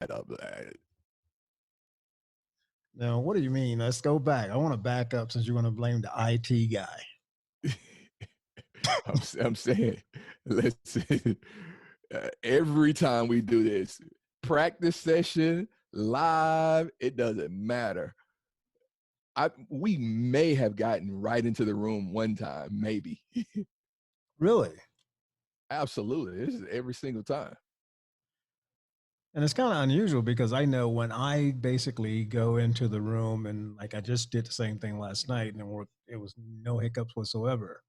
up. Now, what do you mean? Let's go back. I want to back up since you're going to blame the IT guy. I'm saying, listen, every time we do this, practice session, live, it doesn't matter. We may have gotten right into the room one time, maybe. Really? Absolutely. This is every single time. And it's kind of unusual because I know when I basically go into the room and like I just did the same thing last night and it was no hiccups whatsoever.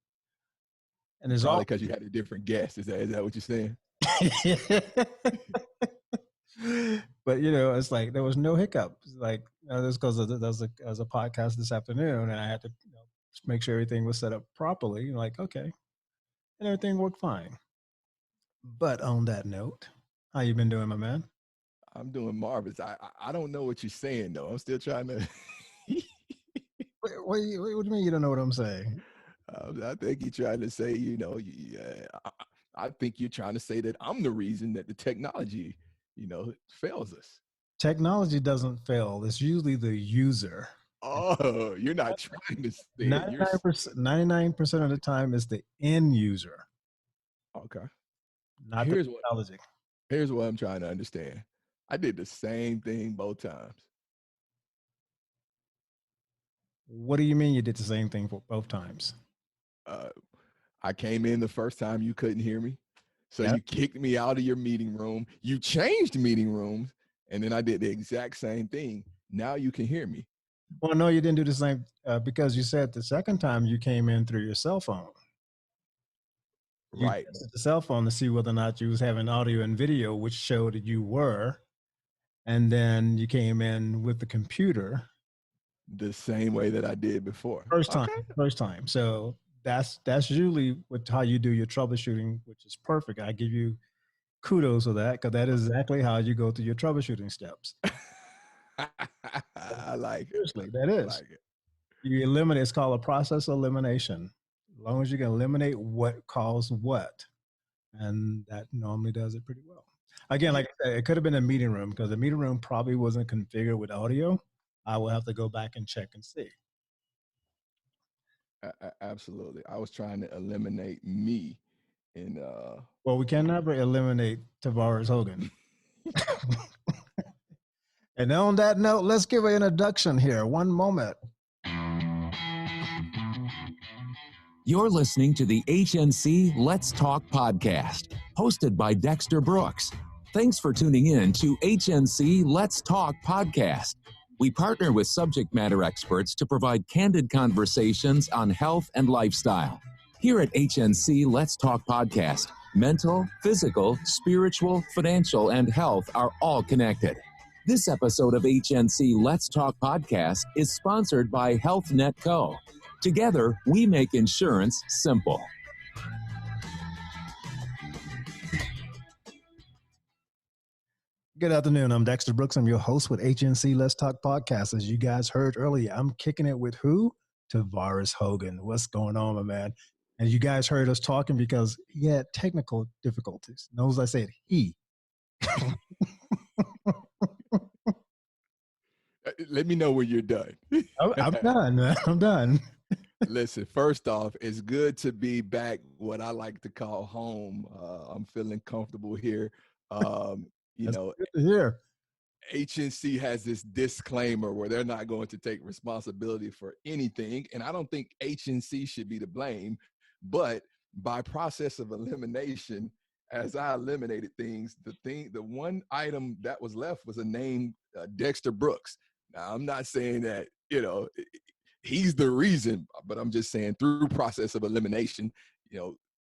And it's Probably all because you had a different guest. Is that what you're saying? But it's like there was no hiccups. Like this because there was a podcast this afternoon, and I had to make sure everything was set up properly. Like okay, and everything worked fine. But on that note, how you been doing, my man? I'm doing marvelous. I don't know what you're saying though. I'm still trying to. What do you mean you don't know what I'm saying? I think you're trying to say, I think you're trying to say that I'm the reason that the technology, fails us. Technology doesn't fail. It's usually the user. Oh, you're not trying to say it. 99% of the time is the end user. Okay. Not the technology. Here's what I'm trying to understand. I did the same thing both times. What do you mean you did the same thing for both times? I came in the first time, you couldn't hear me. So you kicked me out of your meeting room. You changed meeting rooms. And then I did the exact same thing. Now you can hear me. Well, no, you didn't do the same because you said the second time you came in through your cell phone. You tested the cell phone to see whether or not you was having audio and video, which showed that you were. And then you came in with the computer. The same way that I did before. First time. So that's usually how you do your troubleshooting, which is perfect. I give you kudos for that because that is exactly how you go through your troubleshooting steps. I like Seriously, that is. Like it. You eliminate. It's called a process elimination. As long as you can eliminate what caused what, and that normally does it pretty well. Again, like I said, it could have been a meeting room because the meeting room probably wasn't configured with audio. I will have to go back and check and see. Absolutely. I was trying to eliminate me. And well, we can never eliminate Tavarus Hogan. And on that note, let's give an introduction here. One moment. You're listening to the HNC Let's Talk podcast, hosted by Dexter Brooks. Thanks for tuning in to HNC Let's Talk podcast. We partner with subject matter experts to provide candid conversations on health and lifestyle. Here at HNC Let's Talk podcast, mental, physical, spiritual, financial, and health are all connected. This episode of HNC Let's Talk podcast is sponsored by HealthNet Co. Together, we make insurance simple. Good afternoon. I'm Dexter Brooks. I'm your host with HNC Let's Talk podcast. As you guys heard earlier, I'm kicking it with who? Tavarus Hogan. What's going on, my man? And you guys heard us talking because he had technical difficulties. Notice I said he. Let me know when you're done. I'm done, man. I'm done. Listen, first off, it's good to be back what I like to call home. I'm feeling comfortable here. Good to hear. HNC has this disclaimer where they're not going to take responsibility for anything. And I don't think HNC should be to blame. But by process of elimination, as I eliminated things, the one item that was left was a name, Dexter Brooks. Now, I'm not saying that, he's the reason, but I'm just saying through process of elimination,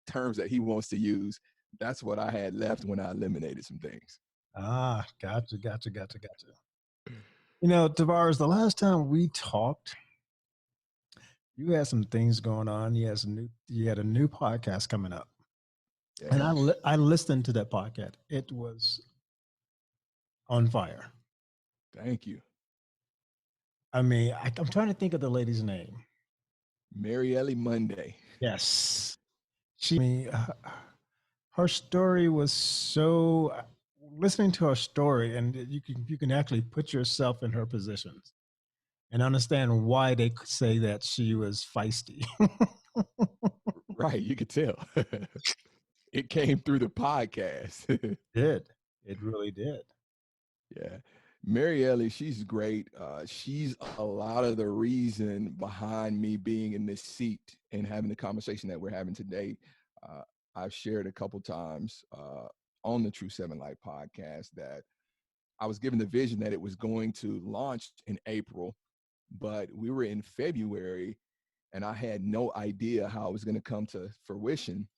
terms that he wants to use, that's what I had left when I eliminated some things. Ah, gotcha. Tavarus, the last time we talked, you had some things going on. You had a new podcast coming up. Yeah. And I listened to that podcast. It was on fire. Thank you. I mean, I'm trying to think of the lady's name. Marielle Monday. Yes. Her story was so, listening to her story, and you can actually put yourself in her positions and understand why they could say that she was feisty. Right, you could tell. It came through the podcast. Did. It really did. Yeah. Mary Ellie, she's great. She's a lot of the reason behind me being in this seat and having the conversation that we're having today. Uh, I've shared a couple times on the True Seven Life podcast that I was given the vision that it was going to launch in April, but we were in February and I had no idea how it was going to come to fruition.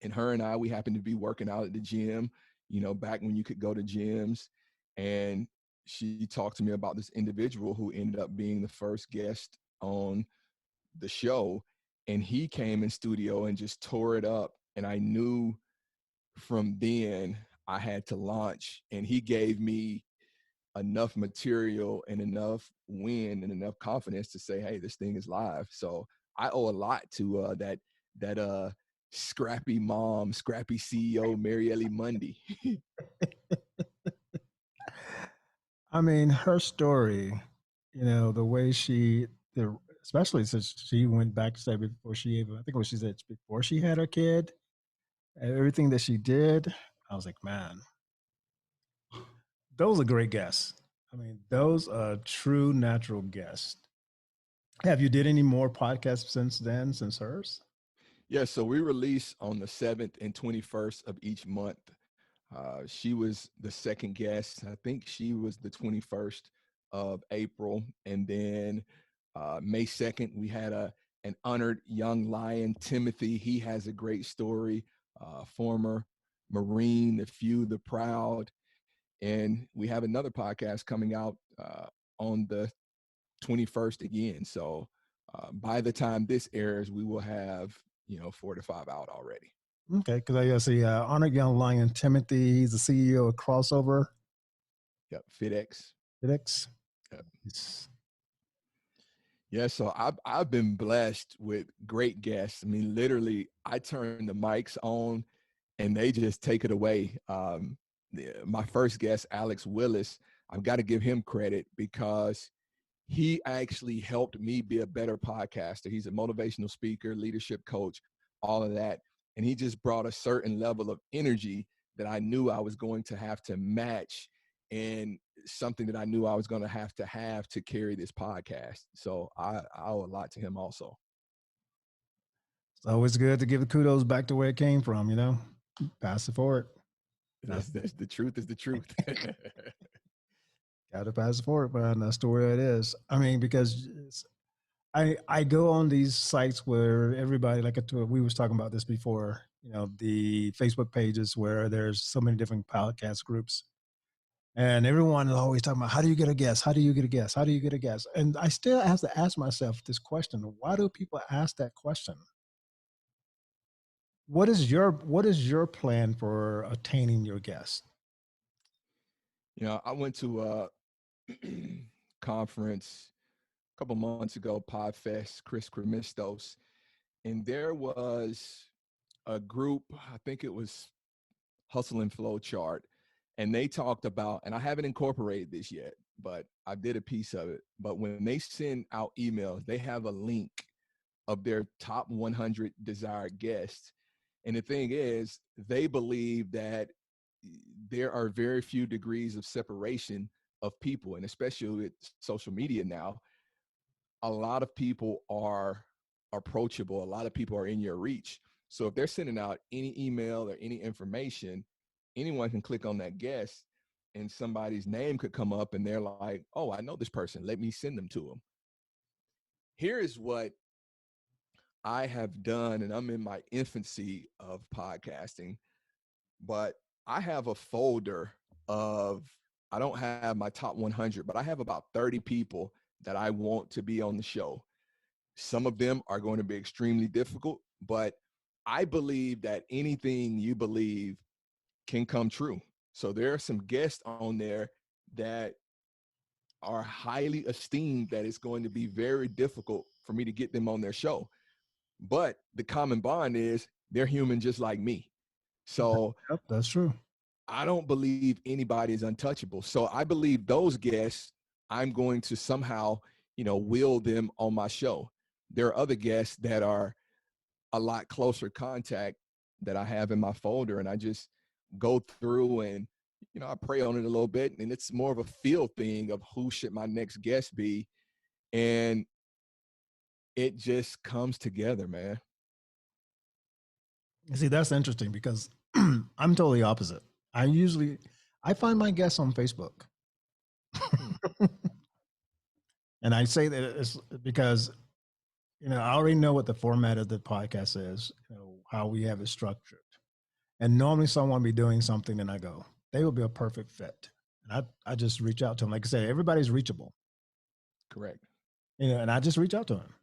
And her and I, we happened to be working out at the gym, back when you could go to gyms. And she talked to me about this individual who ended up being the first guest on the show. And he came in studio and just tore it up. And I knew from then I had to launch. And he gave me enough material and enough wind and enough confidence to say, hey, this thing is live. So I owe a lot to that scrappy mom, scrappy CEO, Mary Ellie Mundy. I mean, her story, the way especially since she went back to say before she even, I think what she said before she had her kid, everything that she did, I was like, man, those are great guests. I mean, those are true natural guests. Have you did any more podcasts since then, since hers? Yeah, so we release on the 7th and 21st of each month. She was the second guest. I think she was the 21st of April. And then May 2nd, we had an honored young lion, Timothy. He has a great story, former Marine, the few, the proud. And we have another podcast coming out on the 21st again. So by the time this airs, we will have, 4 to 5 out already. Okay, because I see honored young lion Timothy. He's the CEO of Crossover. Yep, FedEx. FedEx. Yep. It's... Yeah, so I've been blessed with great guests. I mean, literally, I turn the mics on, and they just take it away. My first guest, Alex Willis, I've got to give him credit because he actually helped me be a better podcaster. He's a motivational speaker, leadership coach, all of that. And he just brought a certain level of energy that I knew I was going to have to match, and something that I knew I was going to have to carry this podcast. So I owe a lot to him also. It's always good to give the kudos back to where it came from, pass it forward. That's the truth is the truth. Got to pass it forward, man. That's the way it is. I mean, because I go on these sites where everybody, we was talking about this before, the Facebook pages where there's so many different podcast groups, and everyone is always talking about, how do you get a guest? How do you get a guest? How do you get a guest? And I still have to ask myself this question: why do people ask that question? What is your plan for attaining your guest? I went to a conference a couple months ago, PodFest, Chris Cremistos, and there was a group, I think it was Hustle and Flow Chart, and they talked about, and I haven't incorporated this yet, but I did a piece of it. But when they send out emails, they have a link of their top 100 desired guests. And the thing is, they believe that there are very few degrees of separation of people, and especially with social media now, a lot of people are approachable. A lot of people are in your reach. So if they're sending out any email or any information, anyone can click on that guest and somebody's name could come up and they're like, oh, I know this person. Let me send them to them. Here is what I have done, and I'm in my infancy of podcasting, but I have a folder of, I don't have my top 100, but I have about 30 people that I want to be on the show. Some of them are going to be extremely difficult, but I believe that anything you believe can come true. So there are some guests on there that are highly esteemed that it's going to be very difficult for me to get them on their show. But the common bond is they're human just like me. So Yep, that's true. I don't believe anybody is untouchable. So I believe those guests, I'm going to somehow, will them on my show. There are other guests that are a lot closer contact that I have in my folder, and I just go through and, I pray on it a little bit, and it's more of a feel thing of who should my next guest be. And it just comes together, man. See, that's interesting because I'm totally opposite. I find my guests on Facebook. And I say that it's because, I already know what the format of the podcast is, how we have it structured. And normally someone will be doing something and I go, they will be a perfect fit. And I just reach out to them. Like I said, everybody's reachable. Correct. And I just reach out to them.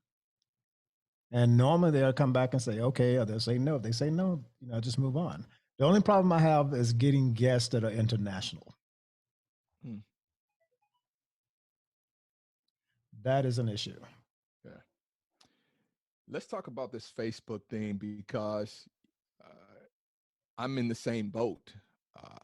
And normally they'll come back and say, okay, or they'll say no. If they say no, just move on. The only problem I have is getting guests that are international. That is an issue. Yeah. Let's talk about this Facebook thing because I'm in the same boat.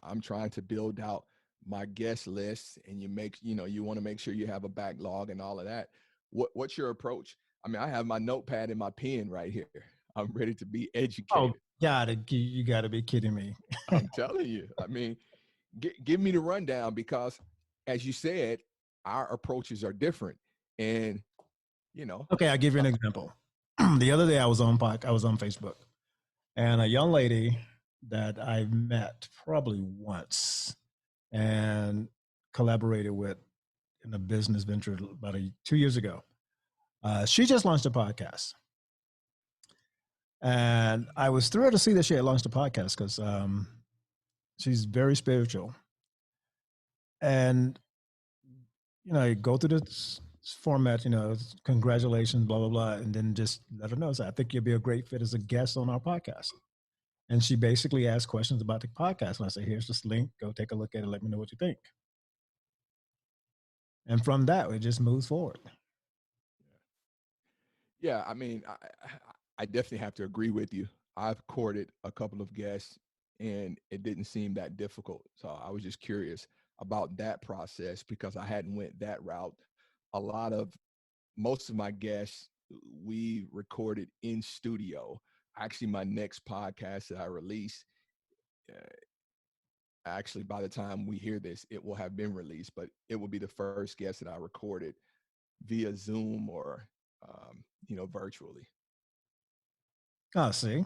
I'm trying to build out my guest list, and you want to make sure you have a backlog and all of that. What's your approach? I mean, I have my notepad and my pen right here. I'm ready to be educated. Oh, you gotta be kidding me. I'm telling you. I mean, give me the rundown because, as you said, our approaches are different, and Okay, I'll give you an example. The other day I was on Facebook, and a young lady that I met probably once and collaborated with in a business venture about 2 years ago. She just launched a podcast. And I was thrilled to see that she had launched a podcast because she's very spiritual. And, you go through this format, congratulations, blah, blah, blah, and then just let her know. So I think you'll be a great fit as a guest on our podcast. And she basically asked questions about the podcast. And I say, here's this link. Go take a look at it. Let me know what you think. And from that, it just moves forward. Yeah, I mean, I definitely have to agree with you. I've courted a couple of guests, and it didn't seem that difficult. So I was just curious about that process because I hadn't went that route. Most of my guests, we recorded in studio. Actually, my next podcast that I release, actually, by the time we hear this, it will have been released, but it will be the first guest that I recorded via Zoom or, virtually. Oh, see.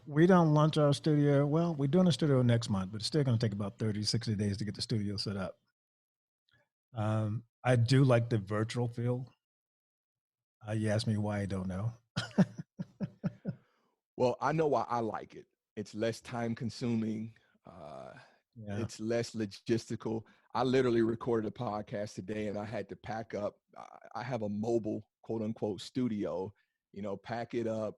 We don't launch our studio. Well, we're doing a studio next month, but it's still going to take about 30, 60 days to get the studio set up. I do like the virtual feel. You asked me why, I don't know. Well, I know why I like it. It's less time consuming. It's less logistical. I literally recorded a podcast today and I had to pack up. I have a mobile, quote unquote, studio, pack it up,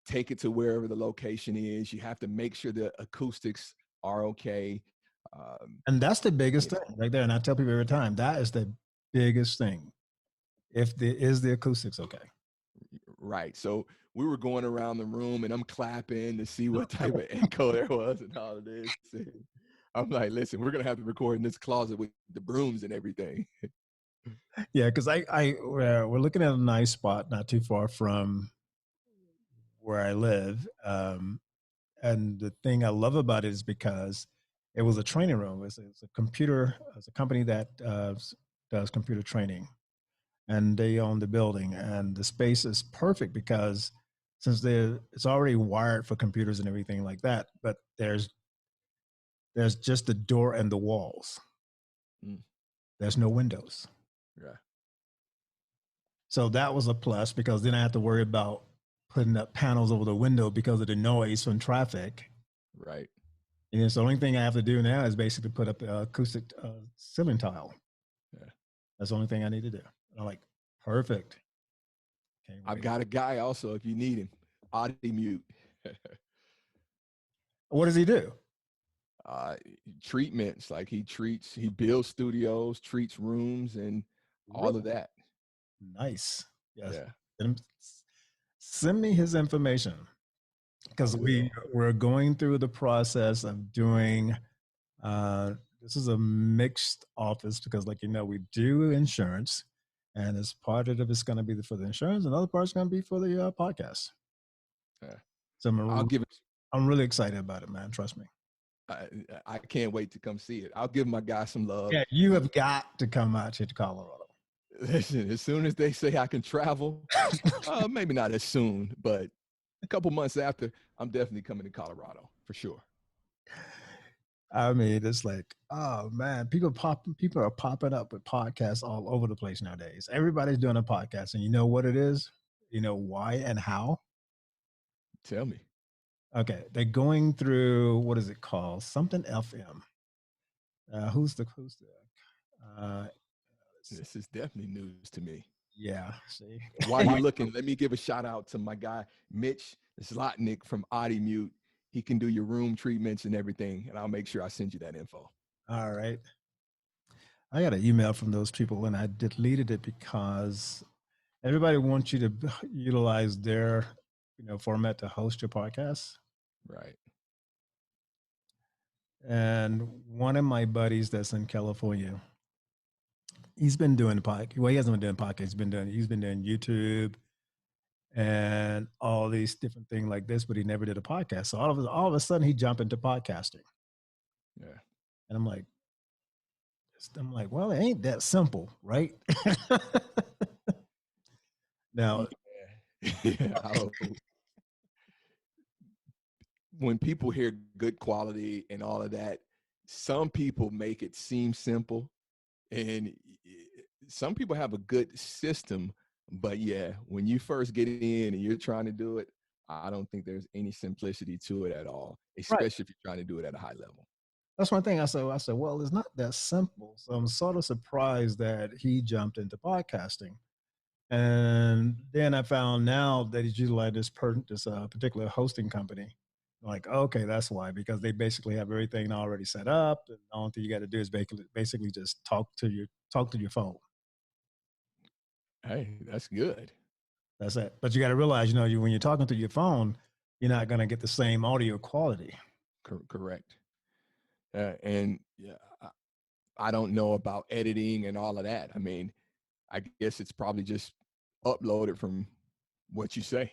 take it to wherever the location is. You have to make sure the acoustics are okay. And that's the biggest thing right there. And I tell people every time, that is the biggest thing. Is the acoustics okay? Right. So we were going around the room and I'm clapping to see what type of echo there was and all of this. And I'm like, listen, we're going to have to record in this closet with the brooms and everything. Yeah, because we're looking at a nice spot not too far from where I live. And the thing I love about it is because it was a training room. It's a company that does computer training, and they own the building. And the space is perfect because since it's already wired for computers and everything like that, but there's just the door and the walls. There's no windows. Yeah. So that was a plus because then I have to worry about putting up panels over the window because of the noise from traffic. Right. And it's the only thing I have to do now is basically put up acoustic ceiling tile. Yeah. That's the only thing I need to do. And I'm like, perfect. I've got a guy also if you need him. Audie Mute. What does he do? Treatments. Like he builds studios, treats rooms, and all of that. Nice. Yes. Yeah. And send me his information. because we're going through the process of doing. This is a mixed office because, like we do insurance, and as part of it's going to be for the insurance, another part's going to be for the podcast. Yeah. So I'll give it. I'm really excited about it, man. Trust me. I can't wait to come see it. I'll give my guy some love. Yeah, you have got to come out here to Colorado. Listen, as soon as they say I can travel, maybe not as soon, but a couple months after, I'm definitely coming to Colorado for sure. I mean, it's like, oh man, people are popping up with podcasts all over the place nowadays. Everybody's doing a podcast, and you know what it is? You know why and how? Tell me. Okay, they're going through, what is it called? Something FM. Who's the? This is definitely news to me. Yeah. See, while you're looking, let me give a shout out to my guy Mitch Zlotnick from Audi Mute. He can do your room treatments and everything, and I'll make sure I send you that info. All right. I got an email from those people, and I deleted it because everybody wants you to utilize their, format to host your podcast. Right. And one of my buddies that's in California, he's been doing the podcast. Well, he hasn't been doing podcasts. He's been doing YouTube and all these different things like this, but he never did a podcast. So all of a sudden he jumped into podcasting. Yeah. And I'm like, well, it ain't that simple, right? Now, when people hear good quality and all of that, some people make it seem simple, and some people have a good system, but yeah, when you first get in and you're trying to do it, I don't think there's any simplicity to it at all, especially if you're trying to do it at a high level. That's one thing I said, well, it's not that simple. So I'm sort of surprised that he jumped into podcasting. And then I found now that he's utilized this particular hosting company. I'm like, okay, that's why, because they basically have everything already set up. And the only thing you got to do is basically just talk to your phone. Hey, that's good. That's it. But you got to realize, when you're talking to your phone, you're not going to get the same audio quality. Correct. And yeah, I don't know about editing and all of that. I mean, I guess it's probably just uploaded from what you say.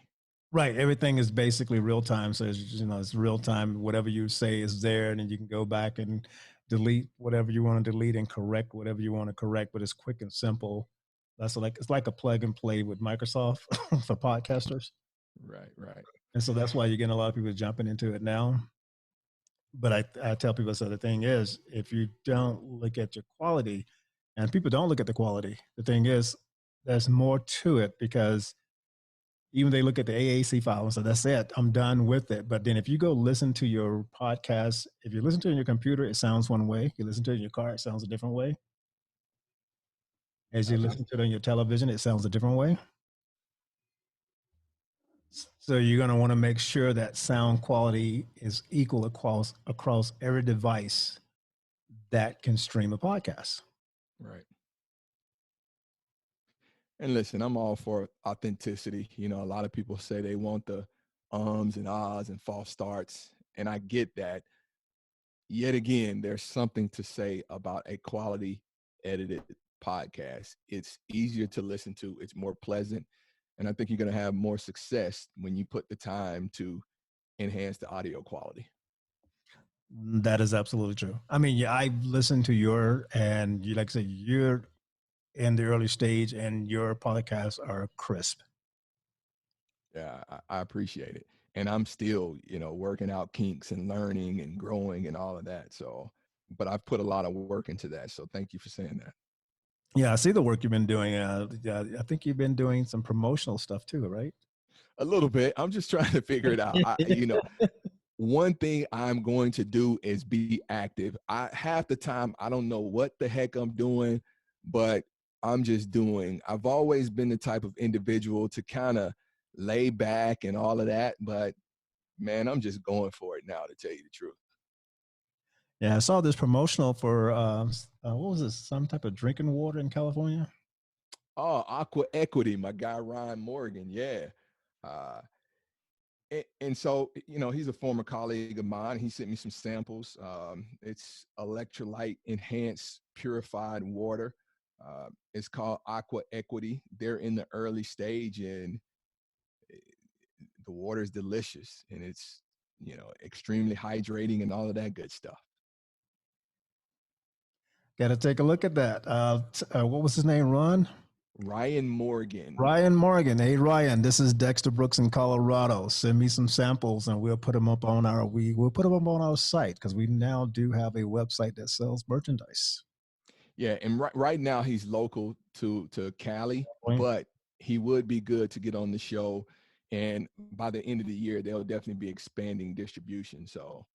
Right. Everything is basically real time. So it's real time. Whatever you say is there, and then you can go back and delete whatever you want to delete and correct whatever you want to correct. But it's quick and simple. It's like a plug and play with Microsoft for podcasters. Right. And so that's why you're getting a lot of people jumping into it now. But I tell people, so the thing is, if you don't look at your quality, and people don't look at the quality, the thing is, there's more to it, because even they look at the AAC file and say, that's it, I'm done with it. But then if you go listen to your podcast, if you listen to it on your computer, it sounds one way. You listen to it in your car, it sounds a different way. As you listen to it on your television, it sounds a different way. So you're going to want to make sure that sound quality is equal across every device that can stream a podcast. Right. And listen, I'm all for authenticity. A lot of people say they want the ums and ahs and false starts, and I get that. Yet again, there's something to say about a quality edited podcast. It's easier to listen to. It's more pleasant. And I think you're going to have more success when you put the time to enhance the audio quality. That is absolutely true. I mean, yeah, I've listened to and you, like I said, you're in the early stage and your podcasts are crisp. Yeah, I appreciate it. And I'm still, working out kinks and learning and growing and all of that. So, but I've put a lot of work into that. So thank you for saying that. Yeah, I see the work you've been doing. I think you've been doing some promotional stuff too, right? A little bit. I'm just trying to figure it out. One thing I'm going to do is be active. Half the time, I don't know what the heck I'm doing, but I'm just doing. I've always been the type of individual to kind of lay back and all of that, but man, I'm just going for it now, to tell you the truth. Yeah, I saw this promotional for what was this? Some type of drinking water in California. Oh, Aqua Equity, my guy Ryan Morgan. Yeah. And so, he's a former colleague of mine. He sent me some samples. It's electrolyte enhanced purified water. It's called Aqua Equity. They're in the early stage, and the water is delicious, and it's, extremely hydrating and all of that good stuff. Got to take a look at that. What was his name, Ron? Ryan Morgan. Ryan Morgan. Hey, Ryan, this is Dexter Brooks in Colorado. Send me some samples and we'll put them up on we'll put them up on our site, because we now do have a website that sells merchandise. Yeah, and right now he's local to Cali, but he would be good to get on the show. And by the end of the year, they'll definitely be expanding distribution. So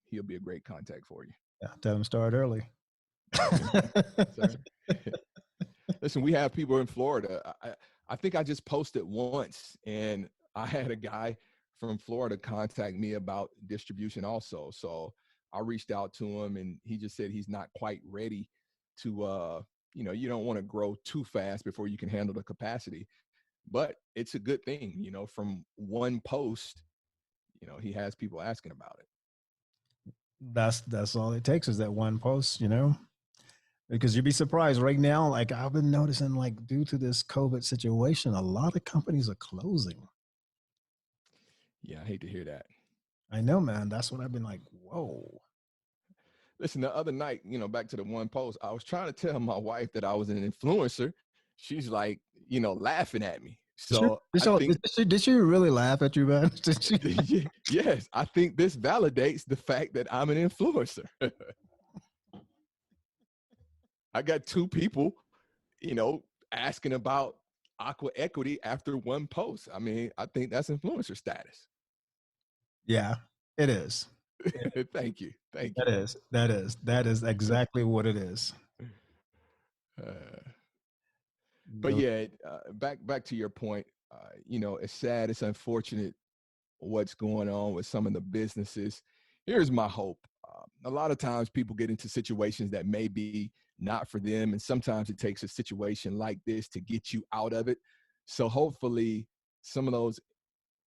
he'll be a great contact for you. Yeah, tell him start early. Listen, we have people in Florida. I think I just posted once, and I had a guy from Florida contact me about distribution also. So I reached out to him, and he just said he's not quite ready to, you don't want to grow too fast before you can handle the capacity. But it's a good thing, from one post, he has people asking about it. That's all it takes, is that one post, because you'd be surprised right now. Like, I've been noticing, like, due to this COVID situation, a lot of companies are closing. Yeah, I hate to hear that. I know, man. That's what I've been like, whoa. Listen, the other night, back to the one post, I was trying to tell my wife that I was an influencer. She's like, laughing at me. So did she really laugh at you, man? Did she? Yes, I think this validates the fact that I'm an influencer. I got two people, asking about Aqua Equity after one post. I mean, I think that's influencer status. Yeah, it is. Thank you. That is exactly what it is. But yeah, back to your point, it's sad, it's unfortunate what's going on with some of the businesses. Here's my hope. A lot of times people get into situations that may be not for them, and sometimes it takes a situation like this to get you out of it. So hopefully some of those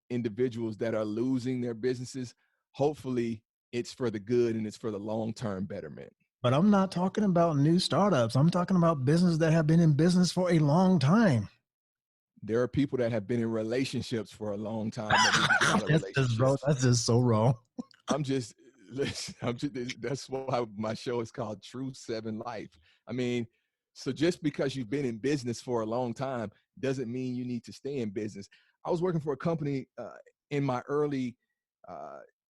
individuals that are losing their businesses, hopefully it's for the good and it's for the long-term betterment. But I'm not talking about new startups. I'm talking about businesses that have been in business for a long time. There are people that have been in relationships for a long time. That's just so wrong. That's why my show is called True 7 Life. I mean, so just because you've been in business for a long time doesn't mean you need to stay in business. I was working for a company in my early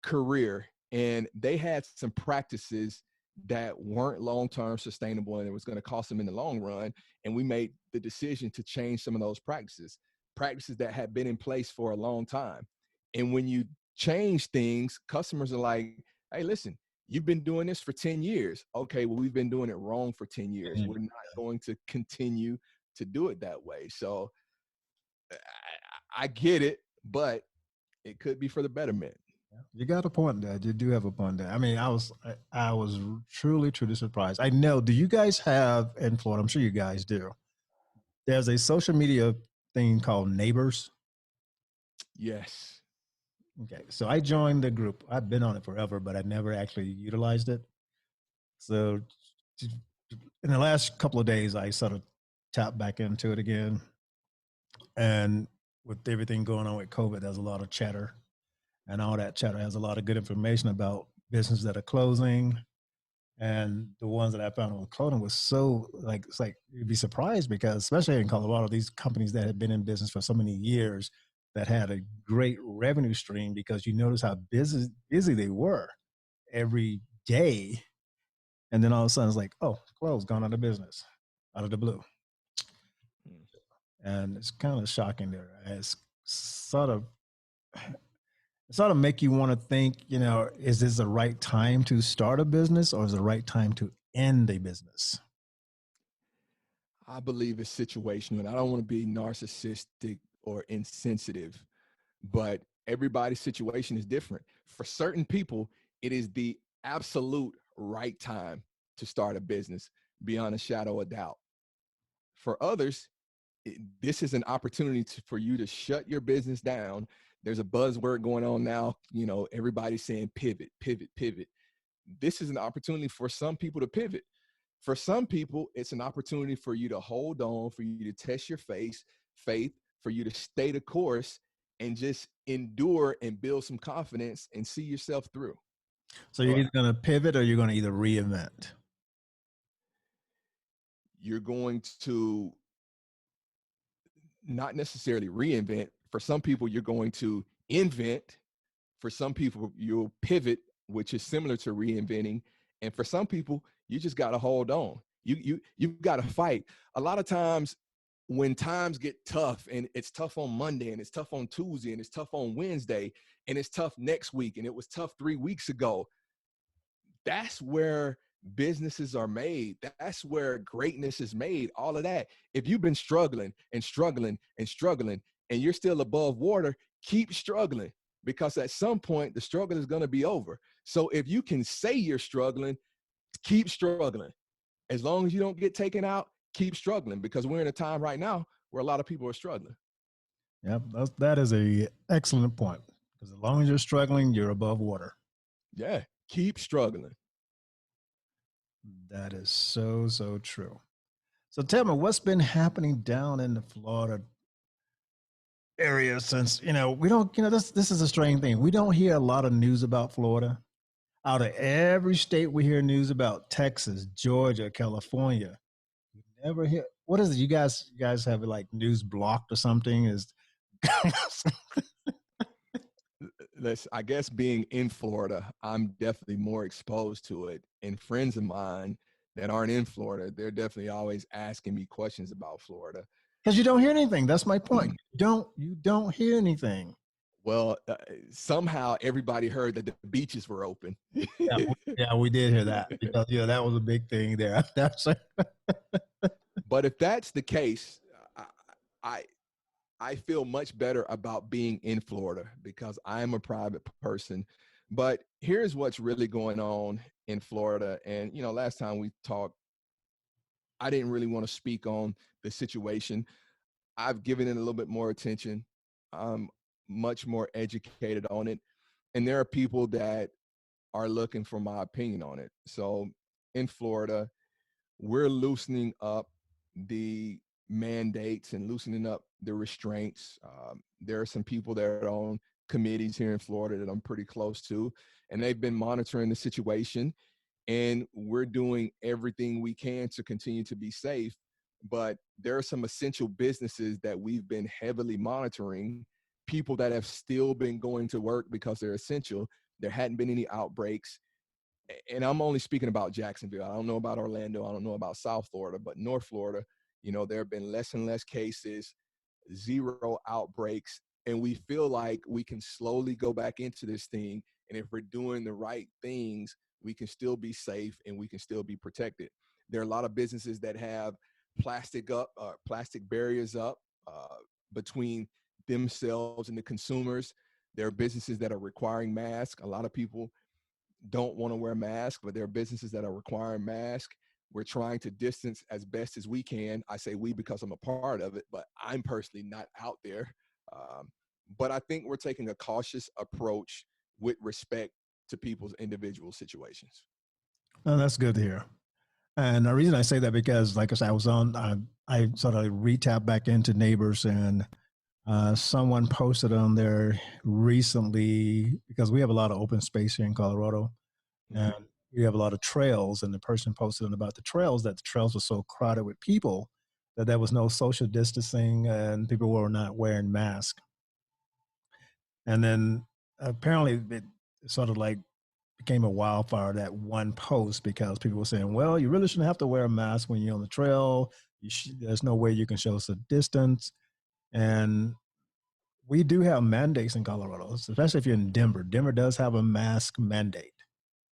career, and they had some practices that weren't long-term sustainable, and it was going to cost them in the long run. And we made the decision to change some of those practices that had been in place for a long time. And when you change things, customers are like, hey, listen, you've been doing this for 10 years. Okay, well, we've been doing it wrong for 10 years. We're not going to continue to do it that way. So I get it, but it could be for the betterment. You got a point there. You do have a point there. I mean, I was truly surprised. I know. Do you guys have in Florida? I'm sure you guys do. There's a social media thing called Neighbors. Yes. Okay. So I joined the group. I've been on it forever, but I never actually utilized it. So in the last couple of days, I sort of tapped back into it again. And with everything going on with COVID, there's a lot of chatter. And all that chatter has a lot of good information about businesses that are closing. And the ones that I found with clothing was so it's like you'd be surprised, because especially in Colorado, these companies that had been in business for so many years that had a great revenue stream, because you notice how busy they were every day. And then all of a sudden it's like, oh, closed, gone out of business, out of the blue. And it's kind of shocking there. It's sort of make you want to think, is this the right time to start a business, or is it the right time to end a business? I believe it's situational, and I don't want to be narcissistic or insensitive, but everybody's situation is different. For certain people, it is the absolute right time to start a business, beyond a shadow of doubt. For others, this is an opportunity for you to shut your business down, there's a buzzword going on now. Everybody's saying pivot, pivot, pivot. This is an opportunity for some people to pivot. For some people, it's an opportunity for you to hold on, for you to test your faith, for you to stay the course and just endure and build some confidence and see yourself through. So you're either going to pivot or you're going to either reinvent. You're going to not necessarily reinvent. For some people, you're going to invent. For some people, you'll pivot, which is similar to reinventing. And for some people, you just got to hold on. You've got to fight. A lot of times when times get tough, and it's tough on Monday, and it's tough on Tuesday, and it's tough on Wednesday, and it's tough next week, and it was tough 3 weeks ago, that's where businesses are made. That's where greatness is made, all of that. If you've been struggling and struggling and struggling, and you're still above water, keep struggling, because at some point the struggle is going to be over. So if you can say you're struggling, keep struggling. As long as you don't get taken out, keep struggling, because we're in a time right now where a lot of people are struggling. Yep, that is an excellent point, because as long as you're struggling, you're above water. Yeah, keep struggling. That is so, so true. So tell me, what's been happening down in the Florida area since, we don't, this is a strange thing. We don't hear a lot of news about Florida. Out of every state, we hear news about Texas, Georgia, California. We never hear, what is it? You guys have like news blocked or something? I guess being in Florida, I'm definitely more exposed to it. And friends of mine that aren't in Florida, they're definitely always asking me questions about Florida. Because you don't hear anything. That's my point. You don't hear anything. Well, somehow everybody heard that the beaches were open. Yeah, we did hear that, because that was a big thing there. But if that's the case, I feel much better about being in Florida, because I am a private person. But here's what's really going on in Florida. And, last time we talked, I didn't really want to speak on the situation. I've given it a little bit more attention. I'm much more educated on it. And there are people that are looking for my opinion on it. So in Florida, we're loosening up the mandates and loosening up the restraints. There are some people that are on committees here in Florida that I'm pretty close to, and they've been monitoring the situation, and we're doing everything we can to continue to be safe. But there are some essential businesses that we've been heavily monitoring, people that have still been going to work because they're essential. There hadn't been any outbreaks. And I'm only speaking about Jacksonville. I don't know about Orlando. I don't know about South Florida, but North Florida, there have been less and less cases, 0 outbreaks. And we feel like we can slowly go back into this thing. And if we're doing the right things, we can still be safe and we can still be protected. There are a lot of businesses that have plastic barriers up between themselves and the consumers. There are businesses that are requiring masks. A lot of people don't want to wear masks, but there are businesses that are requiring masks. We're trying to distance as best as we can. I say we because I'm a part of it, but I'm personally not out there. But I think we're taking a cautious approach with respect to people's individual situations. Oh, that's good to hear. And the reason I say that, because like I said, I sort of re-tapped back into Neighbors, and someone posted on there recently, because we have a lot of open space here in Colorado, and we have a lot of trails, and the person posted about the trails, that the trails were so crowded with people that there was no social distancing and people were not wearing masks. And then apparently it sort of like became a wildfire, that one post, because people were saying, well, you really shouldn't have to wear a mask when you're on the trail. There's no way you can show us a distance. And we do have mandates in Colorado, especially if you're in Denver. Denver does have a mask mandate.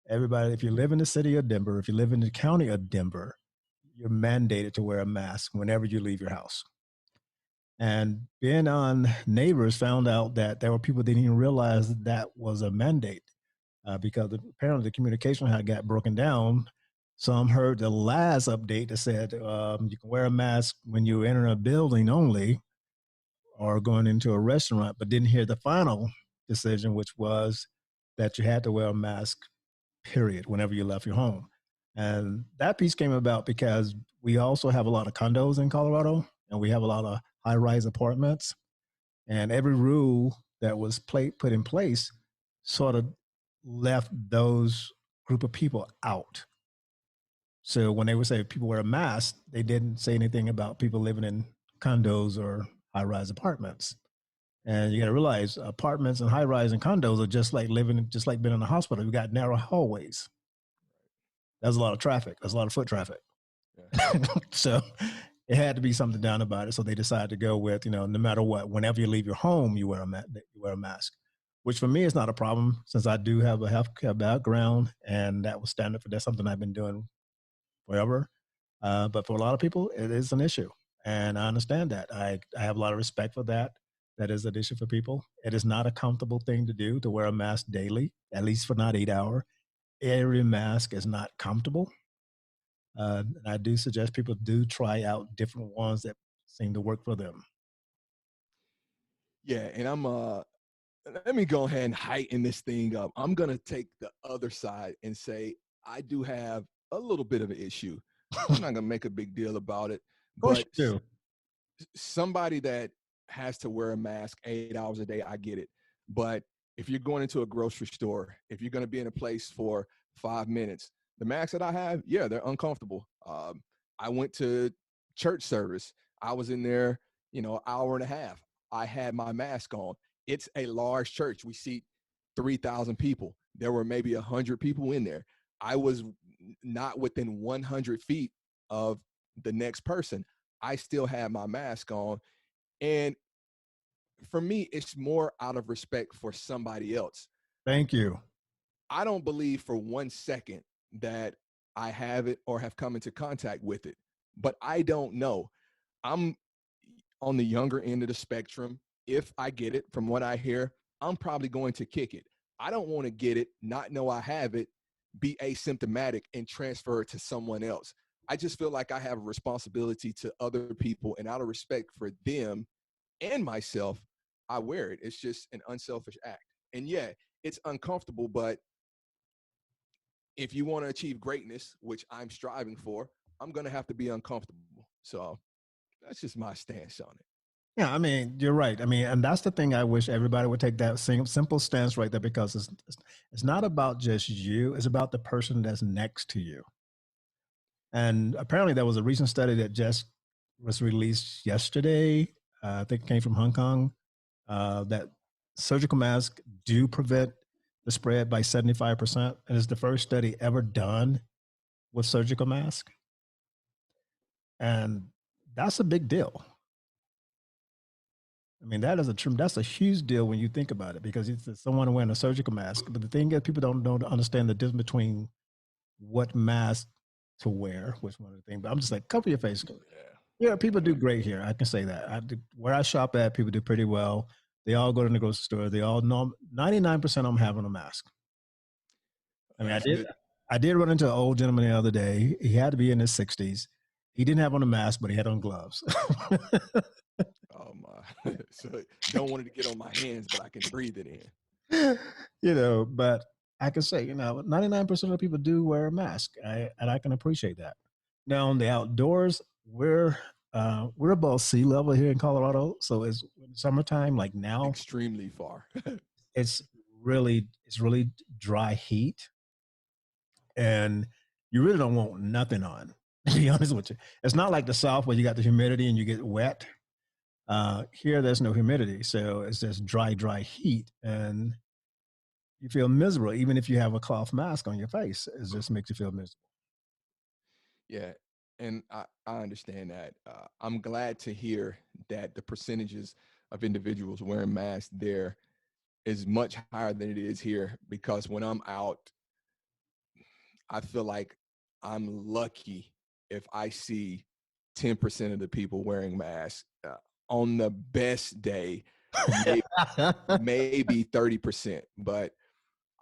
Everybody, if you live in the city of Denver, if you live in the county of Denver, you're mandated to wear a mask whenever you leave your house. And being on Neighbors, found out that there were people that didn't even realize that was a mandate, because apparently the communication had got broken down. Some heard the last update that said you can wear a mask when you enter a building only, or going into a restaurant, but didn't hear the final decision, which was that you had to wear a mask, period, whenever you left your home. And that piece came about because we also have a lot of condos in Colorado, and we have a lot of high-rise apartments. And every rule that was put in place sort of left those group of people out. So when they would say people wear a mask, they didn't say anything about people living in condos or high-rise apartments. And you got to realize apartments and high-rise and condos are just like being in a hospital. You got narrow hallways. There's a lot of traffic. There's a lot of foot traffic. Yeah. So it had to be something done about it. So they decided to go with, no matter what, whenever you leave your home, you wear a mask, which for me is not a problem since I do have a healthcare background, and that was standard for that's something I've been doing forever. But for a lot of people, it is an issue. And I understand that. I have a lot of respect for that. That is an issue for people. It is not a comfortable thing to do, to wear a mask daily, at least for not 8 hours. Every mask is not comfortable. And I do suggest people do try out different ones that seem to work for them. Yeah, and let me go ahead and heighten this thing up. I'm going to take the other side and say I do have a little bit of an issue. I'm not going to make a big deal about it. But somebody that has to wear a mask 8 hours a day, I get it. But if you're going into a grocery store, if you're going to be in a place for 5 minutes, the masks that I have, yeah, they're uncomfortable. I went to church service. I was in there, an hour and a half. I had my mask on. It's a large church. We seat 3,000 people. There were maybe 100 people in there. I was not within 100 feet of the next person. I still had my mask on. And for me, it's more out of respect for somebody else. Thank you. I don't believe for 1 second that I have it or have come into contact with it, but I don't know. I'm on the younger end of the spectrum. If I get it, from what I hear, I'm probably going to kick it. I don't want to get it, not know I have it, be asymptomatic, and transfer it to someone else. I just feel like I have a responsibility to other people, and out of respect for them and myself, I wear it. It's just an unselfish act. And yeah, it's uncomfortable, but if you want to achieve greatness, which I'm striving for, I'm going to have to be uncomfortable. So that's just my stance on it. Yeah, I mean, you're right. I mean, and that's the thing I wish everybody would take that same simple stance right there, because it's not about just you. It's about the person that's next to you. And apparently there was a recent study that just was released yesterday. I think it came from Hong Kong, that surgical masks do prevent the spread by 75%. And it's the first study ever done with surgical mask. And that's a big deal. I mean, that's a huge deal when you think about it, because it's someone wearing a surgical mask. But the thing is, people don't understand the difference between what mask to wear, which one of the things. But I'm just like, cover your face. Yeah, people do great here. I can say that. Where I shop at, people do pretty well. They all go to the grocery store. They all know 99% of them have on a mask. I mean, I did run into an old gentleman the other day. He had to be in his 60s. He didn't have on a mask, but he had on gloves. Oh my! So don't want it to get on my hands, but I can breathe it in. But I can say, 99% of the people do wear a mask, and I can appreciate that. Now, on the outdoors, we're above sea level here in Colorado, so it's summertime. Like now, extremely far. it's really dry heat, and you really don't want nothing on. To be honest with you, it's not like the South where you got the humidity and you get wet. Here, there's no humidity, so it's just dry heat, and you feel miserable. Even if you have a cloth mask on your face, it just makes you feel miserable. Yeah, and I understand that. I'm glad to hear that the percentages of individuals wearing masks there is much higher than it is here, because when I'm out, I feel like I'm lucky if I see 10% of the people wearing masks. On the best day, maybe 30%. But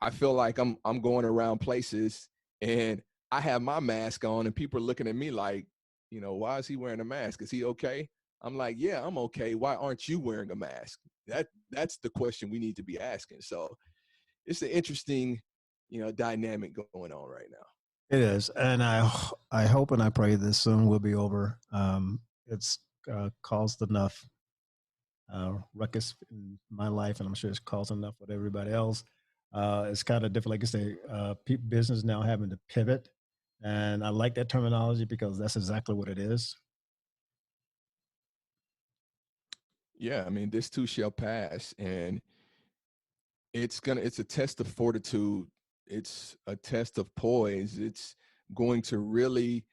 I feel like I'm going around places and I have my mask on and people are looking at me like, why is he wearing a mask? Is he okay? I'm like, yeah, I'm okay. Why aren't you wearing a mask? That's the question we need to be asking. So it's an interesting, dynamic going on right now. It is, and I hope and I pray this soon will be over. It's caused enough ruckus in my life, and I'm sure it's caused enough with everybody else. It's kind of different, like I say, business now having to pivot, and I like that terminology because that's exactly what it is. Yeah, I mean, this too shall pass, and it's a test of fortitude. It's a test of poise. It's going to really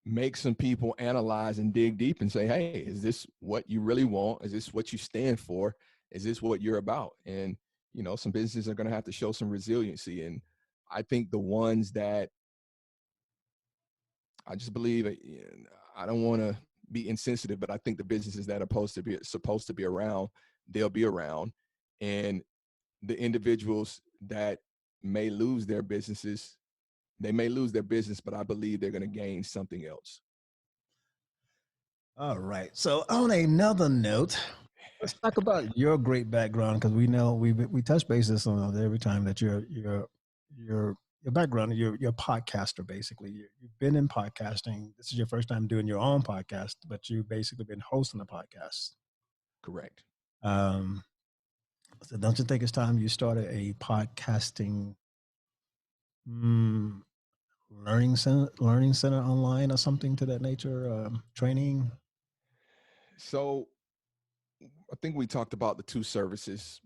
make some people analyze and dig deep and say, hey, is this what you really want? Is this what you stand for? Is this what you're about? And, some businesses are going to have to show some resiliency. And I think the ones that I just believe, I don't want to be insensitive, but I think the businesses that are supposed to be around, they'll be around. And the individuals that may lose their businesses, they may lose their business, but I believe they're going to gain something else. All right. So on another note, let's talk about your great background, because we know we touch bases on every time that your background. You're a podcaster basically. You've been in podcasting. This is your first time doing your own podcast, but you've basically been hosting a podcast. Correct. So don't you think it's time you started a podcasting learning center online or something to that nature, training? So I think we talked about the two services.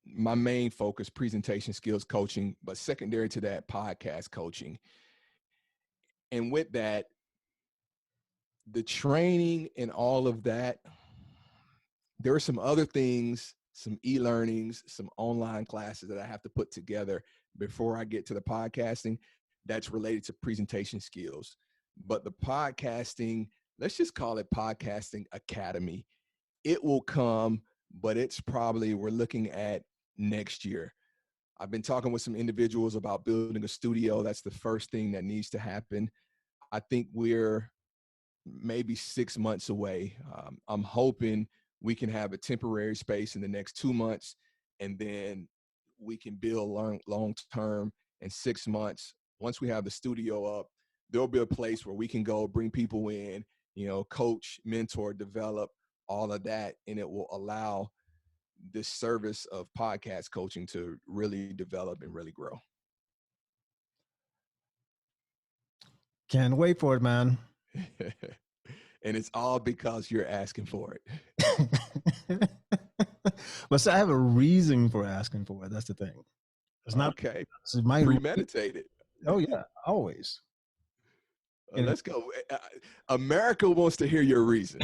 My main focus, presentation skills coaching, but secondary to that, podcast coaching. And with that, the training and all of that, there are some other things, some e-learnings, some online classes that I have to put together before I get to the podcasting that's related to presentation skills. But the podcasting, let's just call it Podcasting Academy. It will come, but we're looking at next year. I've been talking with some individuals about building a studio. That's the first thing that needs to happen. I think we're maybe 6 months away. I'm hoping we can have a temporary space in the next 2 months, and then we can build long term in 6 months. Once we have the studio up, there'll be a place where we can go bring people in, coach, mentor, develop, all of that, and it will allow this service of podcast coaching to really develop and really grow. Can't wait for it, man. And it's all because you're asking for it. But so I have a reason for asking for it. That's the thing. It's not okay. It's my premeditated. Oh yeah, always. Let's go. America wants to hear your reason.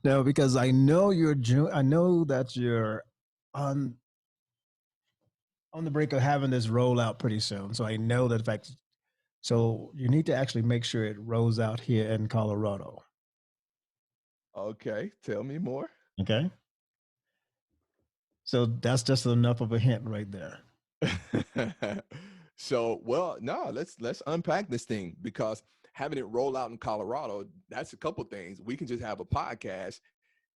No, because I know I know that you're on the break of having this roll out pretty soon. So I know that fact. So you need to actually make sure it rolls out here in Colorado. Okay, tell me more. Okay. So that's just enough of a hint right there. So, no, let's unpack this thing, because having it roll out in Colorado, that's a couple things. We can just have a podcast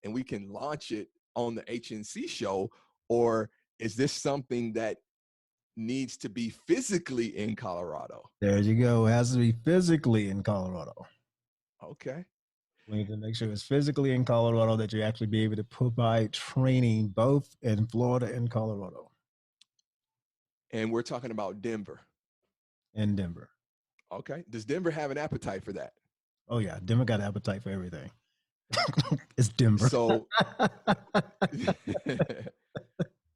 and we can launch it on the HNC show, or is this something that needs to be physically in Colorado? There you go. It has to be physically in Colorado. Okay. We need to make sure it's physically in Colorado, that you actually be able to provide training both in Florida and Colorado. And we're talking about Denver. In Denver. Okay. Does Denver have an appetite for that? Oh yeah, Denver got an appetite for everything. It's Denver. So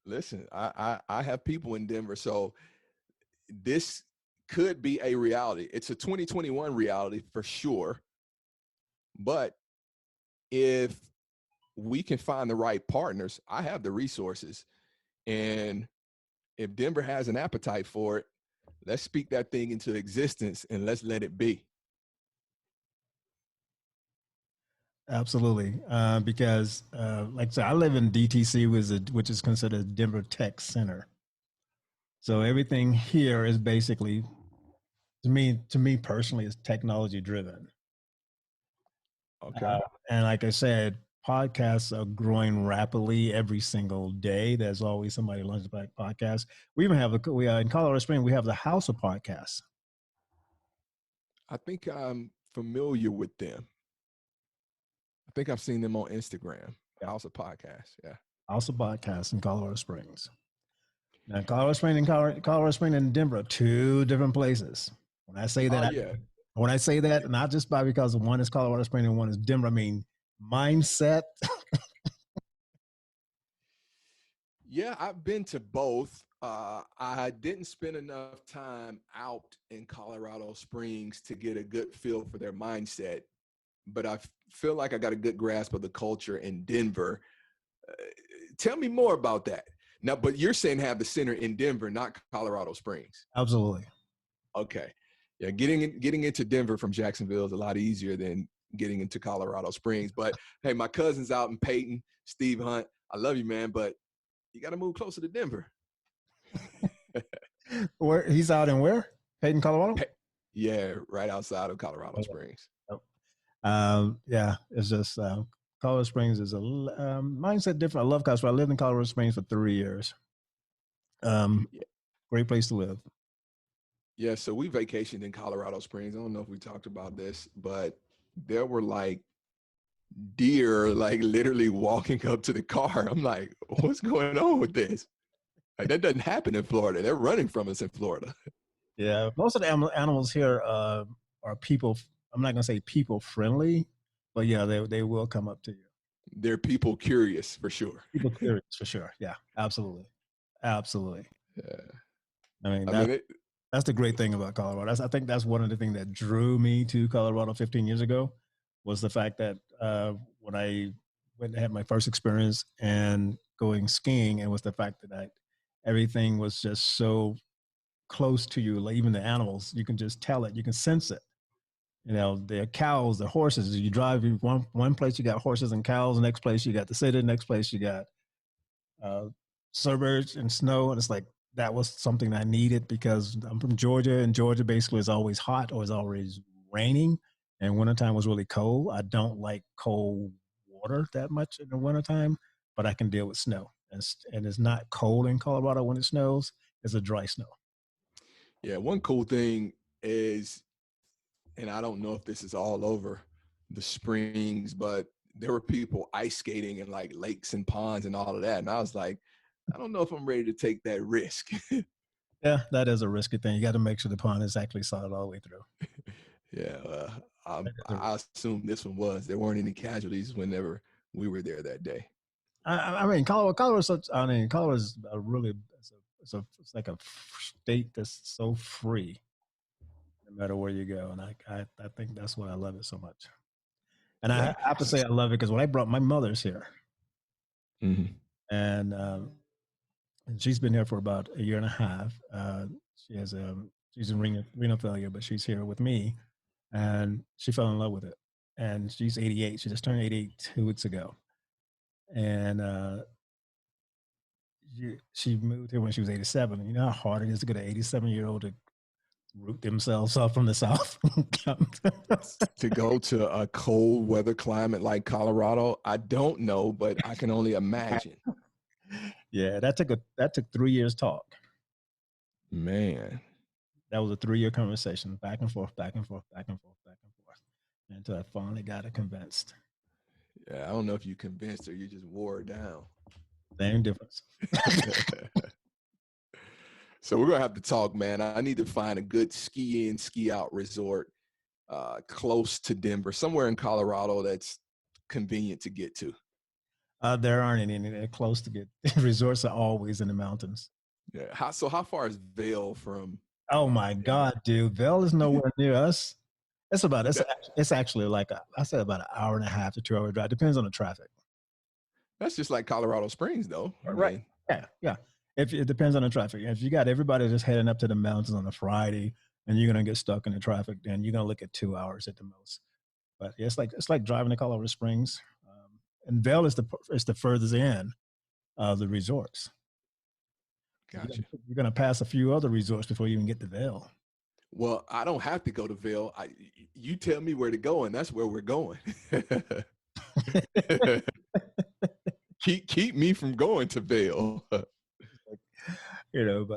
listen, I have people in Denver, so this could be a reality. It's a 2021 reality for sure. But if we can find the right partners, I have the resources. And if Denver has an appetite for it, let's speak that thing into existence and let's let it be. Absolutely. Because like I said, I live in DTC, which is considered Denver Tech Center. So everything here is basically, to me personally, is technology driven. Okay. And like I said, podcasts are growing rapidly every single day. There's always somebody launching a podcast. We even have we are in Colorado Springs. We have the House of Podcasts. I think I'm familiar with them. I think I've seen them on Instagram. Yeah. House of Podcasts. Yeah. House of Podcasts in Colorado Springs. Now, Colorado Springs and Colorado Springs and Denver are two different places. When I say that, when I say that, not just because one is Colorado Springs and one is Denver, I mean mindset. Yeah, I've been to both. I didn't spend enough time out in Colorado Springs to get a good feel for their mindset, but I feel like I got a good grasp of the culture in Denver. Tell me more about that. Now, but you're saying have the center in Denver, not Colorado Springs. Absolutely. Okay. Yeah, getting into Denver from Jacksonville is a lot easier than getting into Colorado Springs. But hey, my cousin's out in Peyton, Steve Hunt. I love you, man, but you got to move closer to Denver. Where he's out in where? Peyton, Colorado? Yeah, right outside of Colorado Springs. Yeah, it's just Colorado Springs is a mindset different. I love Colorado. I lived in Colorado Springs for 3 years. Great place to live. Yeah, so we vacationed in Colorado Springs. I don't know if we talked about this, but there were like deer, like literally walking up to the car. I'm like, what's going on with this? Like, that doesn't happen in Florida. They're running from us in Florida. Yeah, most of the animals here are people. I'm not gonna say people friendly, but yeah, they will come up to you. They're people curious for sure. People curious for sure. Yeah, absolutely. Yeah. I mean, that's the great thing about Colorado. I think that's one of the things that drew me to Colorado 15 years ago was the fact that when I went and had my first experience and going skiing, and was the fact that everything was just so close to you, like even the animals, you can just tell it, you can sense it. You know, there are cows, the horses. You drive one place, you got horses and cows. The next place, you got the city. The next place, you got suburbs and snow. And it's like, that was something I needed because I'm from Georgia, and Georgia basically is always hot or is always raining, and wintertime was really cold. I don't like cold water that much in the wintertime, but I can deal with snow. And it's not cold in Colorado when it snows. It's a dry snow. Yeah, one cool thing is, and I don't know if this is all over the Springs, but there were people ice skating in like lakes and ponds and all of that. And I was like, I don't know if I'm ready to take that risk. Yeah, that is a risky thing. You got to make sure the pond is actually solid all the way through. Yeah, I assume this one was. There weren't any casualties whenever we were there that day. I mean, Colorado is a really, it's like a state that's so free, no matter where you go. And I think that's why I love it so much. And I have to say I love it because when I brought my mother's here, and she's been here for about a year and a half. She's in renal failure, but she's here with me, and she fell in love with it. And she's 88. She just turned 88 2 weeks ago, and she moved here when she was 87. You know how hard it is to get an 87-year-old to root themselves up from the South to go to a cold weather climate like Colorado. I don't know, but I can only imagine. Yeah, that took 3 years talk. Man, that was a 3-year conversation, back and forth, until I finally got her convinced. Yeah, I don't know if you convinced her, you just wore her down. Same difference. So we're gonna have to talk, man. I need to find a good ski in, ski out resort close to Denver, somewhere in Colorado that's convenient to get to. There aren't any. They're close to get. Resorts are always in the mountains. Yeah. How far is Vail from? Oh my God, dude! Vail is nowhere near us. It's actually like I said about an hour and a half to 2 hour drive. Depends on the traffic. That's just like Colorado Springs, though. Right? Yeah. If it depends on the traffic. If you got everybody just heading up to the mountains on a Friday, and you're gonna get stuck in the traffic, then you're gonna look at 2 hours at the most. But yeah, it's like driving to Colorado Springs. And Vail is the furthest in of the resorts. Gotcha. You're going to pass a few other resorts before you even get to Vail. Well, I don't have to go to Vail. You tell me where to go, and that's where we're going. keep me from going to Vail. But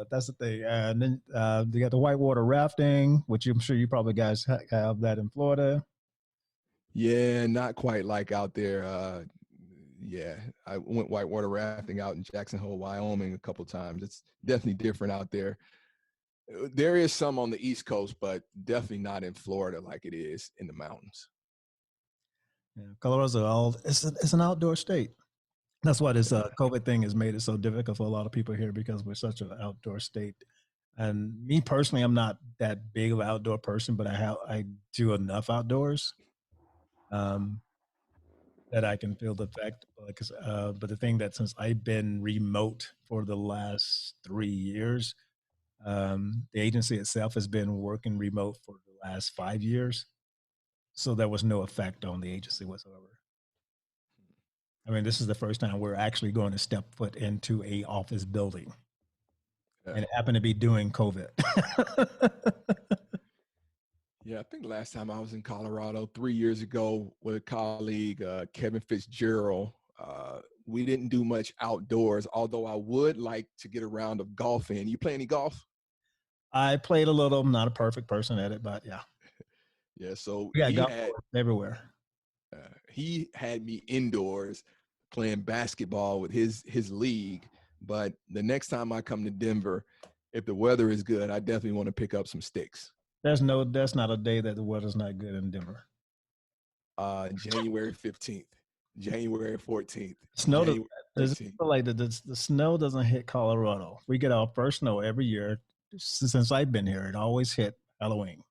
that's the thing. And then you got the whitewater rafting, which I'm sure you probably guys have that in Florida. Yeah, not quite like out there. Yeah, I went whitewater rafting out in Jackson Hole, Wyoming a couple times. It's definitely different out there. There is some on the East Coast, but definitely not in Florida like it is in the mountains. Yeah, Colorado's it's an outdoor state. That's why this COVID thing has made it so difficult for a lot of people here, because we're such an outdoor state. And me personally, I'm not that big of an outdoor person, but I do enough outdoors that I can feel the effect. But the thing that since I've been remote for the last 3 years, the agency itself has been working remote for the last 5 years. So there was no effect on the agency whatsoever. I mean, this is the first time we're actually going to step foot into a office building, and it happened to be during COVID. Yeah, I think last time I was in Colorado 3 years ago with a colleague, Kevin Fitzgerald, we didn't do much outdoors, although I would like to get a round of golf in. You play any golf? I played a little. I'm not a perfect person at it, but yeah. Yeah, so we got golf everywhere. He had me indoors playing basketball with his league. But the next time I come to Denver, if the weather is good, I definitely want to pick up some sticks. That's not a day that the weather's not good in Denver. January 15th, January 14th. Snow the snow doesn't hit Colorado. We get our first snow every year since I've been here. It always hit Halloween.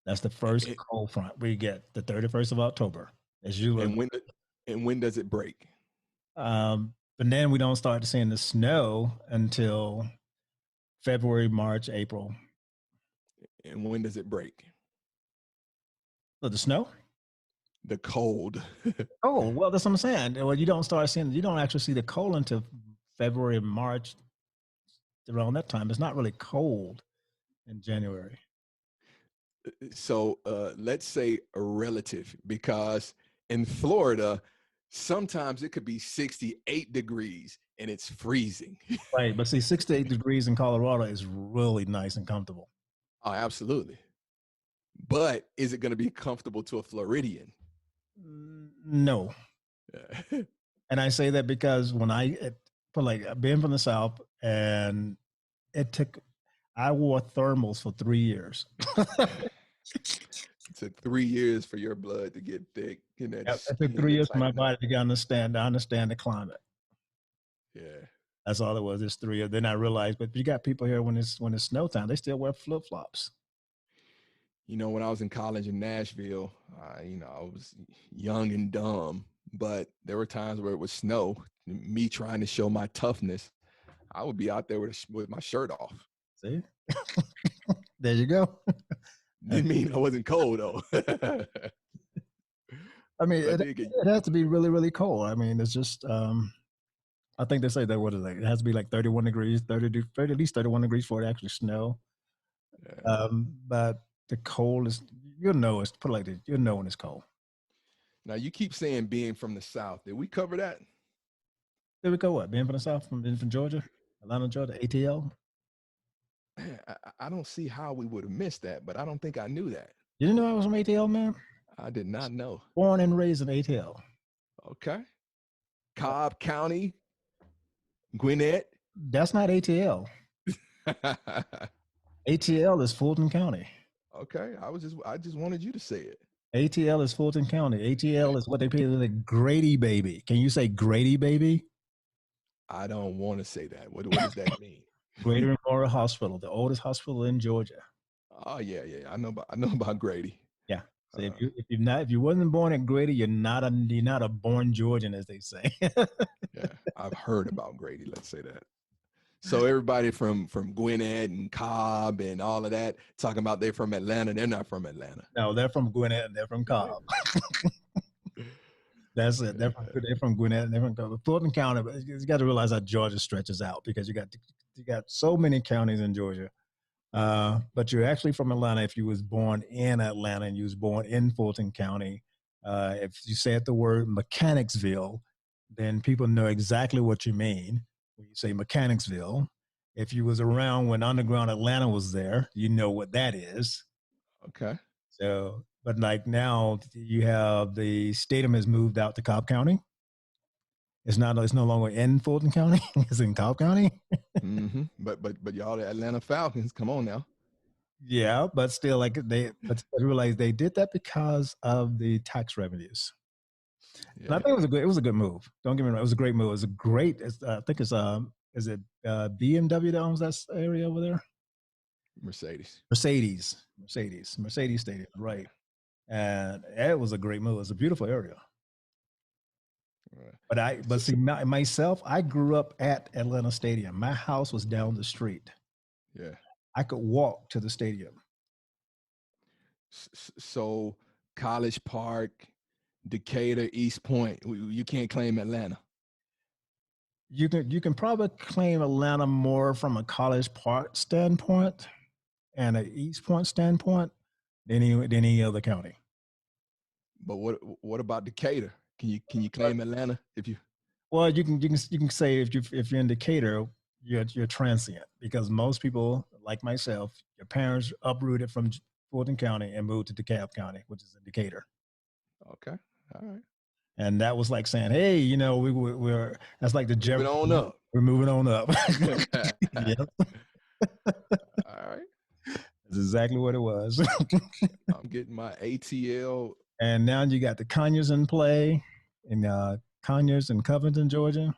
That's the first cold front we get, the 31st of October. As you and when does it break? But then we don't start seeing the snow until February, March, April. And when does it break? The snow? The cold. Oh, well, that's what I'm saying. Well, you don't actually see the cold until February, March, around that time. It's not really cold in January. So let's say a relative, because in Florida, sometimes it could be 68 degrees and it's freezing. Right, but see, 68 degrees in Colorado is really nice and comfortable. Oh, absolutely. But is it going to be comfortable to a Floridian? No. And I say that because when being from the South, and I wore thermals for 3 years. It took 3 years for your blood to get thick. It took 3 years for my body to understand the climate. Yeah. That's all it was. It's 3 years. Then I realized, but you got people here when it's snow time, they still wear flip-flops. When I was in college in Nashville, I was young and dumb, but there were times where it would snow. Me trying to show my toughness, I would be out there with my shirt off. See? There you go. Didn't mean I wasn't cold, though. I mean, it has to be really, really cold. I mean, it's just, I think they say that, it has to be like 31 degrees, at least 31 degrees for it to actually snow. Yeah. But the cold is, it's put like this, when it's cold. Now, you keep saying being from the South. Did we cover that? Did we cover what? Being from the South, being from Georgia, Atlanta, Georgia, ATL? I don't see how we would have missed that, but I don't think I knew that. You didn't know I was from ATL, man? I did not know. Born and raised in ATL. Okay. Cobb County, Gwinnett. That's not ATL. ATL is Fulton County. Okay. I just wanted you to say it. ATL is Fulton County. ATL is what they pay the Grady baby. Can you say Grady baby? I don't want to say that. What does that mean? Greater Memorial Hospital, the oldest hospital in Georgia. Oh yeah. I know about Grady. Yeah. So if you wasn't born at Grady, you're not a born Georgian, as they say. Yeah, I've heard about Grady. Let's say that. So everybody from Gwinnett and Cobb and all of that talking about they're from Atlanta. They're not from Atlanta. No, they're from Gwinnett and they're from Cobb. That's it. They're from Gwinnett and they're from Cobb. Fulton County. But you got to realize how Georgia stretches out, because you got so many counties in Georgia. But you're actually from Atlanta if you was born in Atlanta and you was born in Fulton County. If you said the word Mechanicsville, then people know exactly what you mean when you say Mechanicsville. If you was around when Underground Atlanta was there, you know what that is. Okay. So, but like now you have the stadium has moved out to Cobb County. It's no longer in Fulton County. It's in Cobb County. Mm-hmm. But y'all the Atlanta Falcons, come on now. Yeah, but still, like but I realize they did that because of the tax revenues. And I Yeah. think it was a good move. Don't get me wrong, it was a great move. It was a great. I think it's is it BMW that owns that area over there? Mercedes. Mercedes Stadium, right? And it was a great move. It was a beautiful area. Right. But see, myself, I grew up at Atlanta Stadium. My house was down the street. Yeah. I could walk to the stadium. So College Park, Decatur, East Point, you can't claim Atlanta. You can probably claim Atlanta more from a College Park standpoint and an East Point standpoint than any other county. But what about Decatur? Can you claim Atlanta if you? Well, you can say if you're in Decatur, you're transient because most people like myself, your parents uprooted from Fulton County and moved to DeKalb County, which is in Decatur. Okay, all right. And that was like saying, hey, you know, we're that's like the Moving on up. We're moving on up. Yep. All right. That's exactly what it was. I'm getting my ATL. And now you got the Conyers in play in Conyers in Covington, Georgia.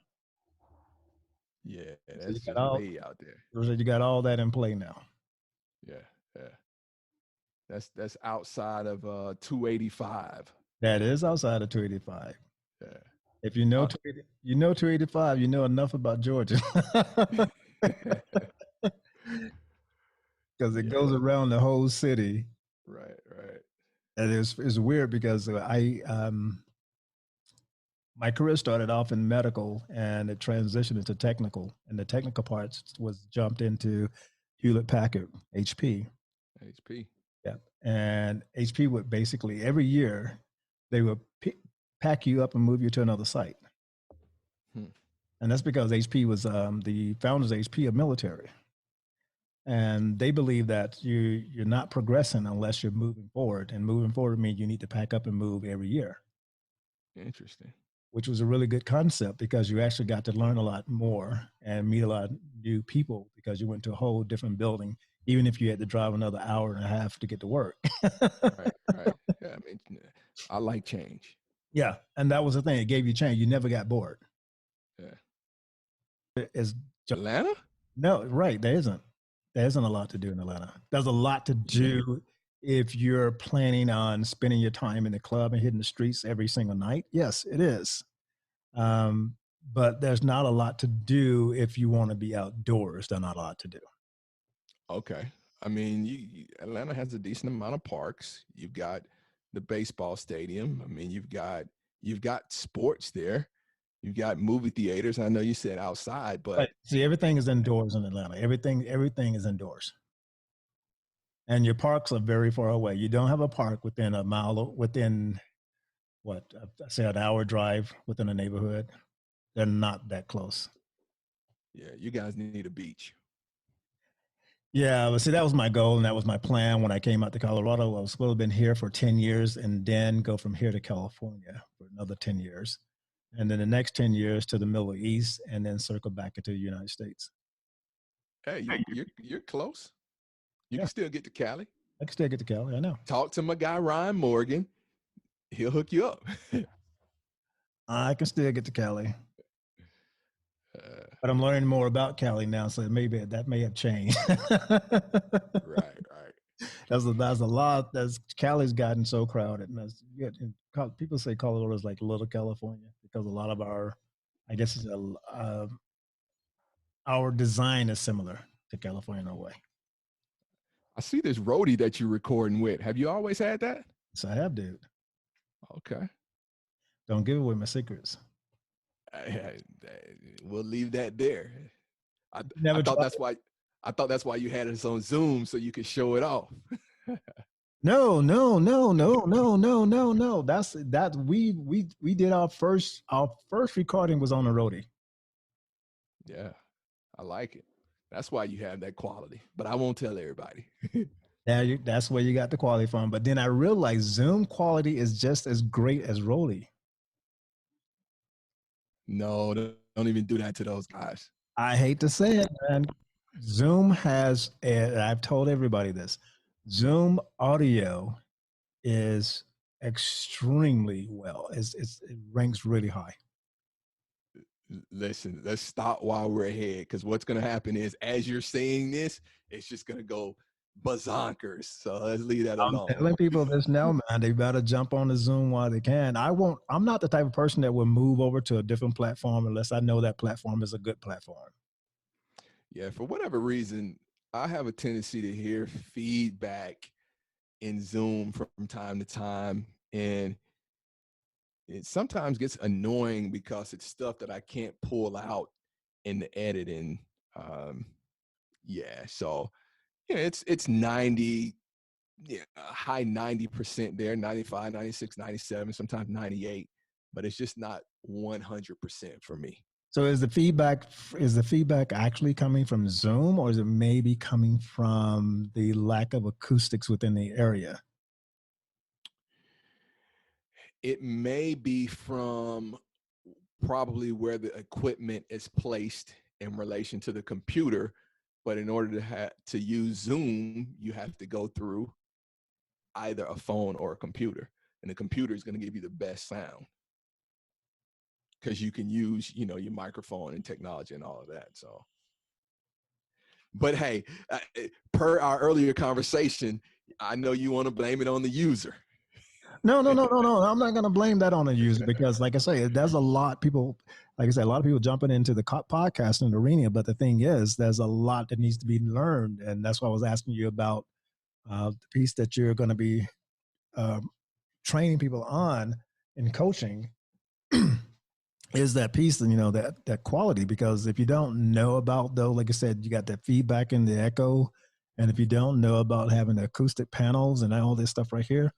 Yeah, that's So just way out there. You got all that in play now. Yeah. That's outside of 285. That is outside of 285. Yeah. If you know 285, you know enough about Georgia. Because it goes around the whole city. Right. And it's weird because my career started off in medical and it transitioned into technical, and the technical parts was jumped into Hewlett Packard, HP. Yeah, and HP would basically every year they would pack you up and move you to another site. And that's because HP was the founders of HP are military. And they believe that you're not progressing unless you're moving forward. And moving forward means you need to pack up and move every year. Interesting. Which was a really good concept because you actually got to learn a lot more and meet a lot of new people because you went to a whole different building, even if you had to drive another hour and a half to get to work. Right. Yeah, I mean, I like change. Yeah, and that was the thing. It gave you change. You never got bored. Yeah. Is Atlanta? No, right. There isn't a lot to do in Atlanta. There's a lot to do if you're planning on spending your time in the club and hitting the streets every single night. Yes, it is. But there's not a lot to do if you want to be outdoors. There's not a lot to do. Okay. I mean, Atlanta has a decent amount of parks. You've got the baseball stadium. I mean, you've got sports there. You've got movie theaters. I know you said outside, but see, everything is indoors in Atlanta. Everything is indoors. And your parks are very far away. You don't have a park within a mile, within what, say an hour drive within a neighborhood. They're not that close. Yeah, you guys need a beach. Yeah, but see, that was my goal and that was my plan when I came out to Colorado. I was supposed to have been here for 10 years and then go from here to California for another 10 years. And then the next 10 years to the Middle East and then circle back into the United States. Hey, you're close. You can still get to Cali. I can still get to Cali, I know. Talk to my guy, Ryan Morgan. He'll hook you up. I can still get to Cali. But I'm learning more about Cali now, so maybe that may have changed. Right. There's a lot. Cali's gotten so crowded, and people say Colorado is like Little California because a lot of our design is similar to California in a way. I see this roadie that you're recording with. Have you always had that? Yes, I have, dude. Okay. Don't give away my secrets. We'll leave that there. I thought that's why I thought that's why you had us on Zoom so you could show it off. No, no, no, no, no, no, no, no. That we did our first recording was on a roadie. Yeah, I like it. That's why you have that quality. But I won't tell everybody. That's where you got the quality from. But then I realized Zoom quality is just as great as roadie. No, don't even do that to those guys. I hate to say it, man. Zoom has, and I've told everybody this, Zoom audio is extremely well. It ranks really high. Listen, let's stop while we're ahead, because what's going to happen is, as you're saying this, it's just going to go bazonkers. So let's leave that I'm alone. telling people this now, man. They better jump on the Zoom while they can. I'm not the type of person that will move over to a different platform unless I know that platform is a good platform. Yeah, for whatever reason, I have a tendency to hear feedback in Zoom from time to time. And it sometimes gets annoying because it's stuff that I can't pull out in the editing. Yeah, so yeah, it's 90, yeah, high 90% there, 95, 96, 97, sometimes 98, but it's just not 100% for me. So is the feedback actually coming from Zoom, or is it maybe coming from the lack of acoustics within the area? It may be from probably where the equipment is placed in relation to the computer, but in order to use Zoom, you have to go through either a phone or a computer, and the computer is going to give you the best sound because you can use, your microphone and technology and all of that. So, but hey, per our earlier conversation, I know you want to blame it on the user. No. I'm not going to blame that on the user because, like I say, there's a lot people. Like I said, a lot of people jumping into the podcasting arena. But the thing is, there's a lot that needs to be learned, and that's why I was asking you about the piece that you're going to be training people on in coaching. Is that piece, and that quality, because if you don't know about, though, like I said, you got that feedback and the echo, and if you don't know about having the acoustic panels and all this stuff right here,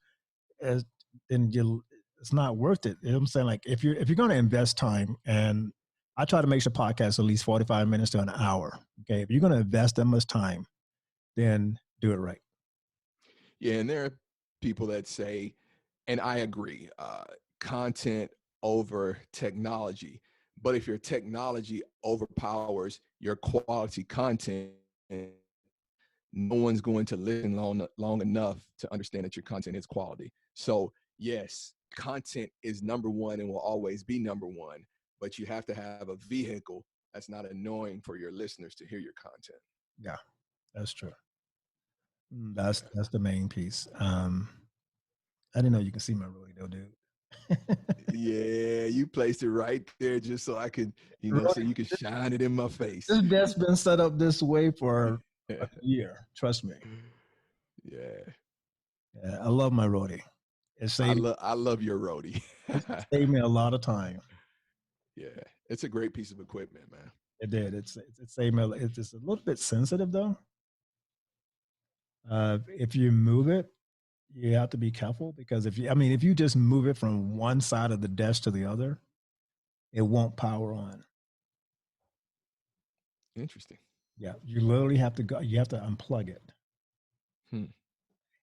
then it's not worth it. You know what I'm saying? Like if you're going to invest time, and I try to make sure podcasts at least 45 minutes to an hour. Okay, if you're going to invest that much time, then do it right. Yeah, and there are people that say, and I agree, content over technology. But if your technology overpowers your quality content, no one's going to listen long enough to understand that your content is quality. So yes, content is number one and will always be number one, but you have to have a vehicle that's not annoying for your listeners to hear your content. Yeah, that's true. That's the main piece. I didn't know you can see my roadie though, dude. Yeah, you placed it right there just so I could, so you could shine it in my face. This desk been set up this way for a year. Trust me. Yeah. Yeah, I love my roadie. I love your roadie. It saved me a lot of time. Yeah, it's a great piece of equipment, man. It did. It saved me. It's just a little bit sensitive though. If you move it, you have to be careful because if you just move it from one side of the desk to the other, it won't power on. Interesting. Yeah, you literally have to go. You have to unplug it.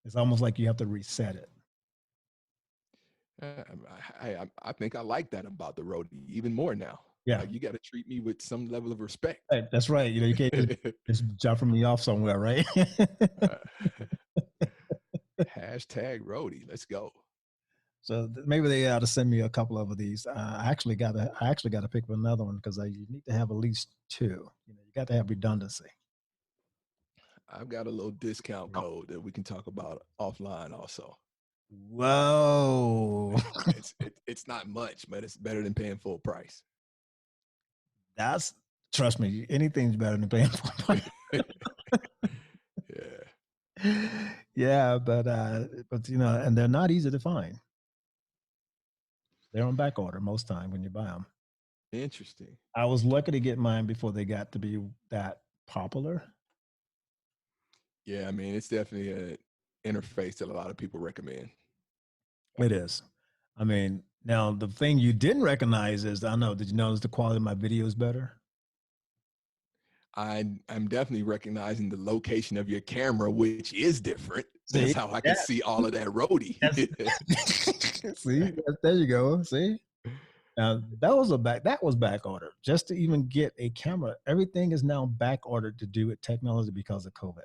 It's almost like you have to reset it. I think I like that about the roadie even more now. Yeah, like, you got to treat me with some level of respect. That's right. You can't just jumping me off somewhere, right? Hashtag roadie. Let's go. So maybe they ought to send me a couple of these. I actually got to pick up another one because you need to have at least two. You got to have redundancy. I've got a little discount code that we can talk about offline also. Whoa. It's not much, but it's better than paying full price. Trust me, anything's better than paying full price. Yeah, but and they're not easy to find. They're on back order most time when you buy them. Interesting. I was lucky to get mine before they got to be that popular. Yeah, I mean, it's definitely an interface that a lot of people recommend. It is. I mean, now the thing you didn't recognize is, I don't know, did you notice the quality of my video is better? I'm definitely recognizing the location of your camera, which is different. That's See, how I can yeah, see all of that roadie. see, there you go. See, that was back ordered just to even get a camera. Everything is now back ordered to do with technology because of COVID.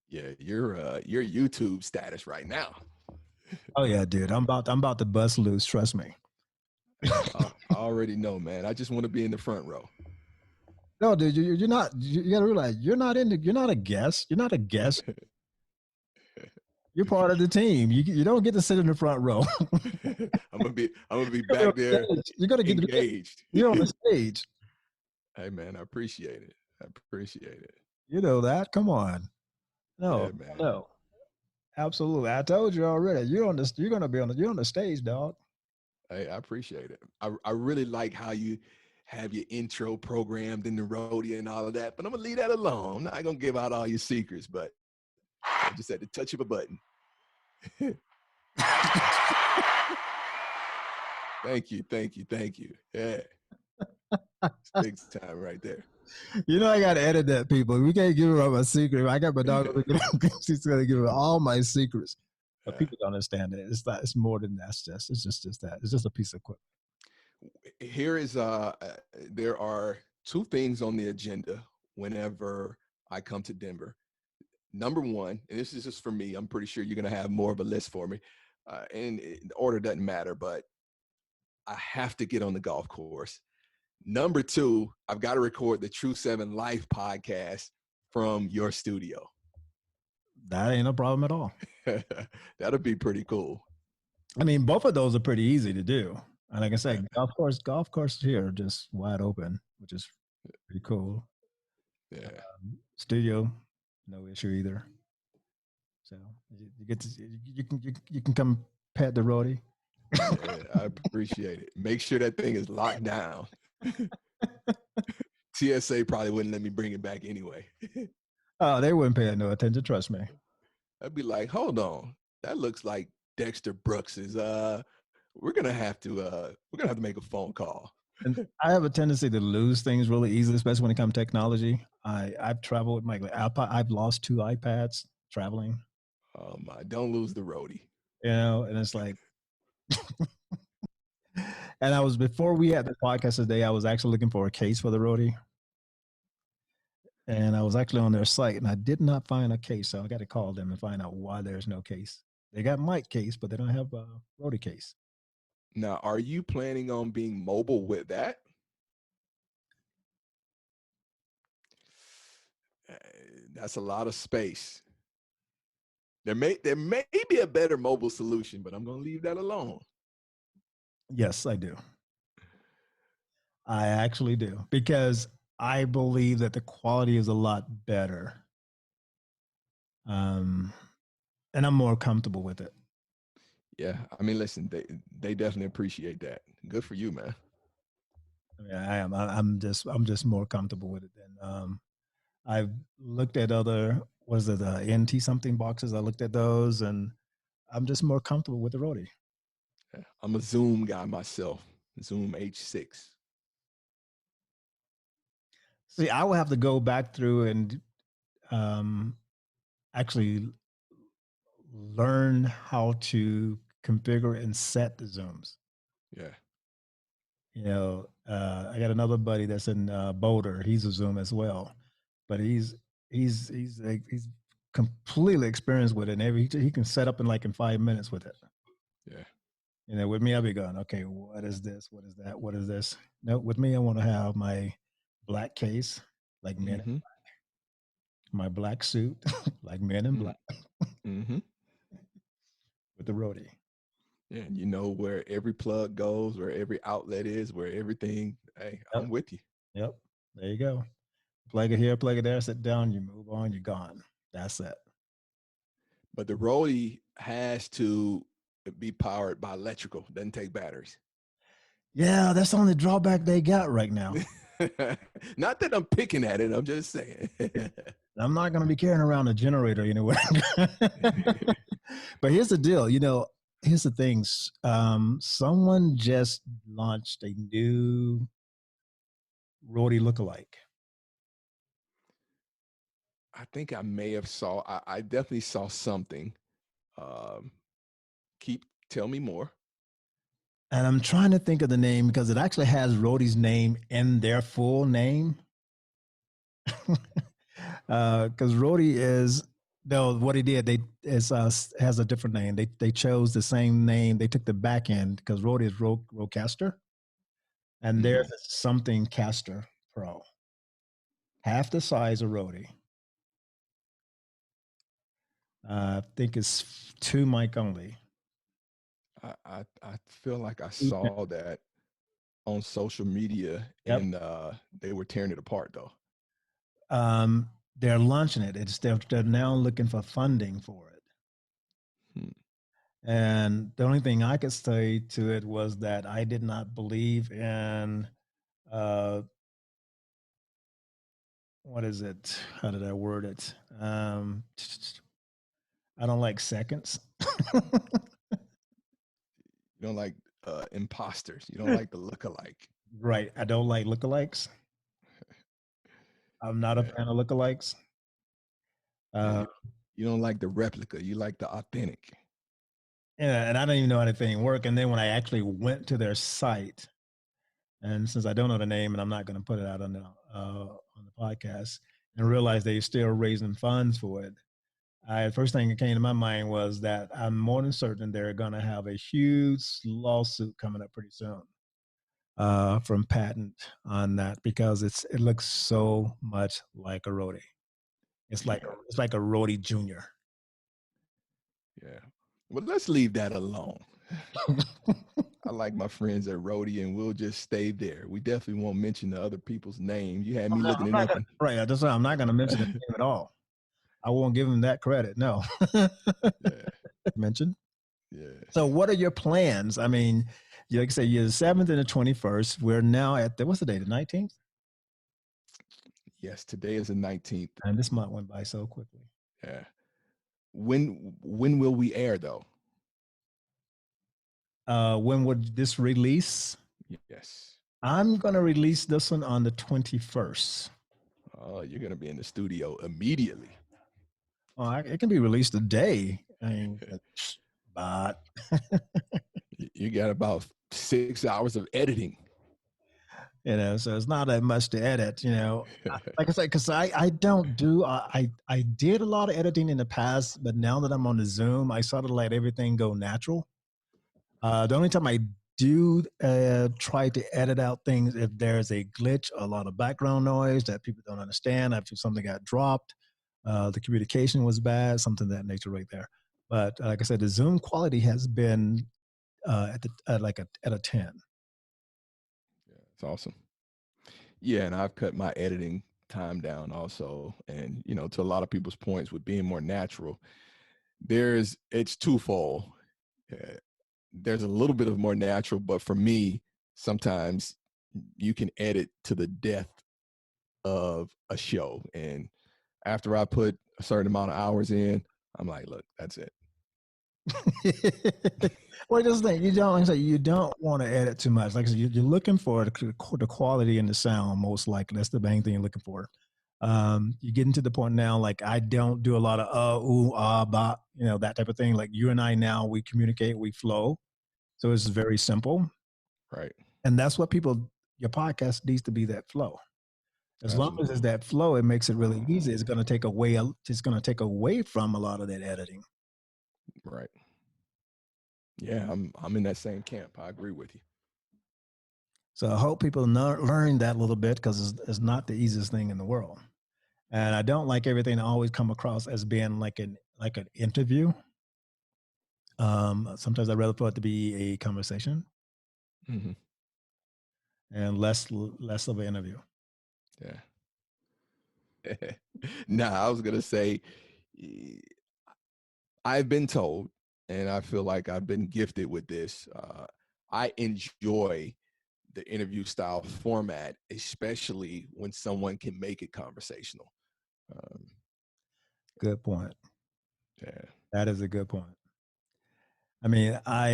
Yeah, your YouTube status right now. Oh yeah, dude, I'm about to bust loose. Trust me. I already know, man. I just want to be in the front row. No, dude, you're not. You got to realize you're not a guest. You're not a guest. You're part of the team. You don't get to sit in the front row. I'm gonna be back there You got to get engaged. You're on the stage. Hey man, I appreciate it. I appreciate it. You know that. Come on. No, Yeah, man. no, absolutely. I told you already. You're on this. You're gonna be on the. You're on the stage, dog. Hey, I appreciate it. I really like how you have your intro programmed in the roadie and all of that, but I'm gonna leave that alone. I'm not gonna give out all your secrets, but I just had to touch of a button. Thank you. Yeah, it's big time right there. You know I gotta edit that, people. We can't give up a secret. I got my dog. She's gonna give her all my secrets. But people don't understand it. It's not. It's more than that. It's just that. It's just a piece of equipment. Here is there are two things on the agenda whenever I come to Denver. Number one, and this is just for me, I'm pretty sure you're going to have more of a list for me. And the order doesn't matter, but I have to get on the golf course. Number two, I've got to record the True 7 Life podcast from your studio. That ain't a problem at all. That'll be pretty cool. I mean, both of those are pretty easy to do. And like I said, golf course here are just wide open, which is pretty cool. Yeah. Studio, no issue either. So you get to you can come pet the roadie. Yeah, I appreciate it. Make sure that thing is locked down. TSA probably wouldn't let me bring it back anyway. Oh, they wouldn't pay no attention. Trust me. I'd be like, hold on, that looks like Dexter Brooks is. We're gonna have to make a phone call. And I have a tendency to lose things really easily, especially when it comes to technology. I've traveled with my iPod. I've lost 2 iPads traveling. Oh my! Don't lose the roadie. You know, and it's like. And I was, before we had the podcast today, I was actually looking for a case for the roadie. And I was actually on their site and I did not find a case. So I got to call them and find out why there's no case. They got mic case, but they don't have a roadie case. Now, are you planning on being mobile with that? That's a lot of space. There may be a better mobile solution, but I'm going to leave that alone. Yes, I do. I actually do, because I believe that the quality is a lot better. And I'm more comfortable with it. Yeah, I mean, listen, they definitely appreciate that. Good for you, man. I mean, I am. I'm just more comfortable with it than I've looked at other, what is it, NT something boxes. I looked at those, and I'm just more comfortable with the roadie. Yeah, I'm a Zoom guy myself. Zoom H6. See, I will have to go back through and actually learn how to configure and set the zooms. Yeah. You know, I got another buddy that's in Boulder. He's a Zoom as well, but he's completely experienced with it. And he can set up in 5 minutes with it. Yeah. You know, with me, I'll be going, okay, what is this? What is that? What is this? No, with me, I want to have my black case, like Men in Black. My black suit, like Men in Black. With the roadie. Yeah, and you know where every plug goes, where every outlet is, where everything. Hey, Yep. I'm with you. Yep. There you go. Plug it here, plug it there, sit down, you move on, you're gone. That's it. But the roadie has to be powered by electrical. Doesn't take batteries. Yeah, that's the only drawback they got right now. Not that I'm picking at it. I'm just saying. I'm not going to be carrying around a generator anyway. But here's the deal. Here's the things. Someone just launched a new roadie lookalike. I think I may have I definitely saw something. Tell me more. And I'm trying to think of the name because it actually has Rhodey's name in their full name. Because Rhodey is, no, what he did, has a different name. They chose the same name. They took the back end because Rhodey is Rodecaster. And there's something Caster Pro. Half the size of Rhodey. I think it's 2 mic only. I feel like I saw that on social media, and they were tearing it apart though. They're launching it. They're now looking for funding for it. And the only thing I could say to it was that I did not believe in what is it? How did I word it? I don't like seconds. You don't like imposters. You don't like the lookalike. Right. I don't like lookalikes. I'm not a fan of lookalikes. You don't like the replica. You like the authentic. Yeah, and I don't even know how the thing work. And then when I actually went to their site, and since I don't know the name, and I'm not going to put it out on the podcast, and realized they're still raising funds for it, first thing that came to my mind was that I'm more than certain they're going to have a huge lawsuit coming up pretty soon from patent on that, because it looks so much like a Rhodey. It's like a Rhodey Junior. Yeah. Well, let's leave that alone. I like my friends at Rhodey, and we'll just stay there. We definitely won't mention the other people's name. You had me looking it up. Right. That's why I'm not going to mention the name at all. I won't give them that credit. No. Mention. Yeah. So what are your plans? I mean, like I said, you're the 7th and the 21st. We're now at what's the day? The 19th? Yes, today is the 19th. And this month went by so quickly. Yeah. When will we air though? When would this release? Yes. I'm going to release this one on the 21st. Oh, you're going to be in the studio immediately. Oh, it can be released today. I mean, but you got about 6 hours of editing. So it's not that much to edit, like I said, because I don't do, I did a lot of editing in the past, but now that I'm on the Zoom, I sort of let everything go natural. The only time I do try to edit out things if there's a glitch, a lot of background noise that people don't understand after something got dropped, the communication was bad, something of that nature right there. But like I said, the Zoom quality has been at a 10. Yeah, it's awesome. Yeah, and I've cut my editing time down also. And, to a lot of people's points with being more natural, it's twofold. There's a little bit of more natural, but for me, sometimes you can edit to the death of a show. And after I put a certain amount of hours in, I'm like, look, that's it. Well, just think, you don't want to edit too much. Like I said, you're looking for the quality and the sound, most likely. That's the main thing you're looking for. You're getting to the point now, like I don't do a lot of ooh, ah, bah, that type of thing. Like you and I now, we communicate, we flow. So it's very simple. Right. And that's what your podcast needs to be, that flow. As long as it's that flow, it makes it really easy. It's going to take away from a lot of that editing. Right. Yeah, I'm in that same camp. I agree with you. So I hope people learn that a little bit, because it's not the easiest thing in the world. And I don't like everything to always come across as being like an interview. Sometimes I'd rather for it to be a conversation, and less of an interview. Yeah. Nah, I was gonna say, I've been told, and I feel like I've been gifted with this. I enjoy the interview style format, especially when someone can make it conversational. Good point. Yeah. That is a good point. I mean, I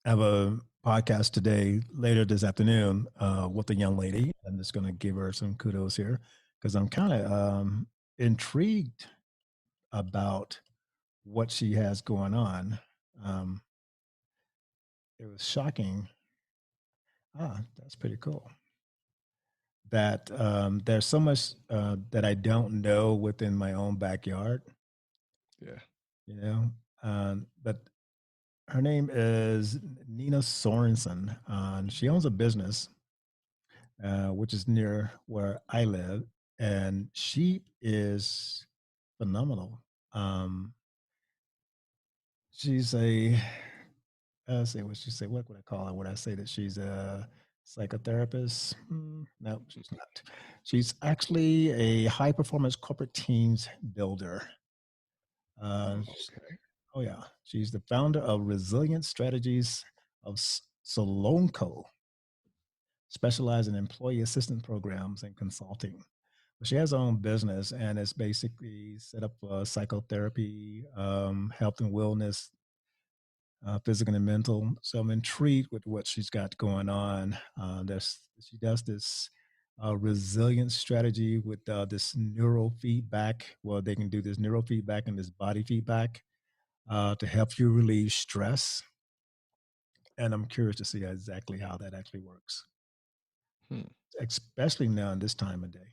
have a podcast today later this afternoon with a young lady. I'm just going to give her some kudos here because I'm kind of intrigued about what she has going on. It was shocking. That's pretty cool. That there's so much that I don't know within my own backyard. Yeah. You know, but her name is Nina Sorensen. She owns a business which is near where I live, and she is phenomenal. She's a say what she say. What would I call her? Would I say that she's a psychotherapist? No, she's not. She's actually a high performance corporate teams builder. Okay. Oh yeah, she's the founder of Resilient Strategies of Solonco, specializing in employee assistance programs and consulting. But she has her own business, and it's basically set up for psychotherapy, health and wellness, physical and mental. So I'm intrigued with what she's got going on. She does this resilience strategy with this neurofeedback. Well, they can do this neurofeedback and this body feedback to help you relieve stress. And I'm curious to see exactly how that actually works, especially now in this time of day.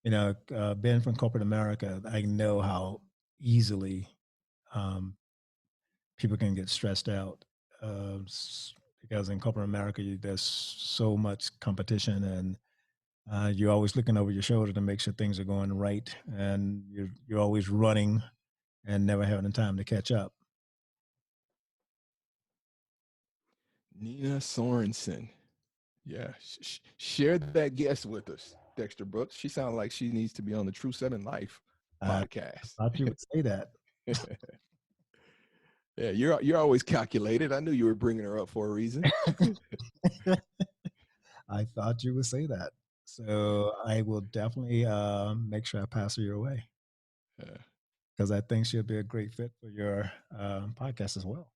You know, being from corporate America, I know how easily people can get stressed out because in corporate America, there's so much competition, and you're always looking over your shoulder to make sure things are going right, and you're always running and never having time to catch up. Nina Sorensen. Yeah. Share that guest with us, Dexter Brooks. She sounds like she needs to be on the True Seven Life podcast. I thought you would say that. Yeah, you're always calculated. I knew you were bringing her up for a reason. I thought you would say that. So I will definitely make sure I pass her your way. Because I think she'll be a great fit for your podcast as well.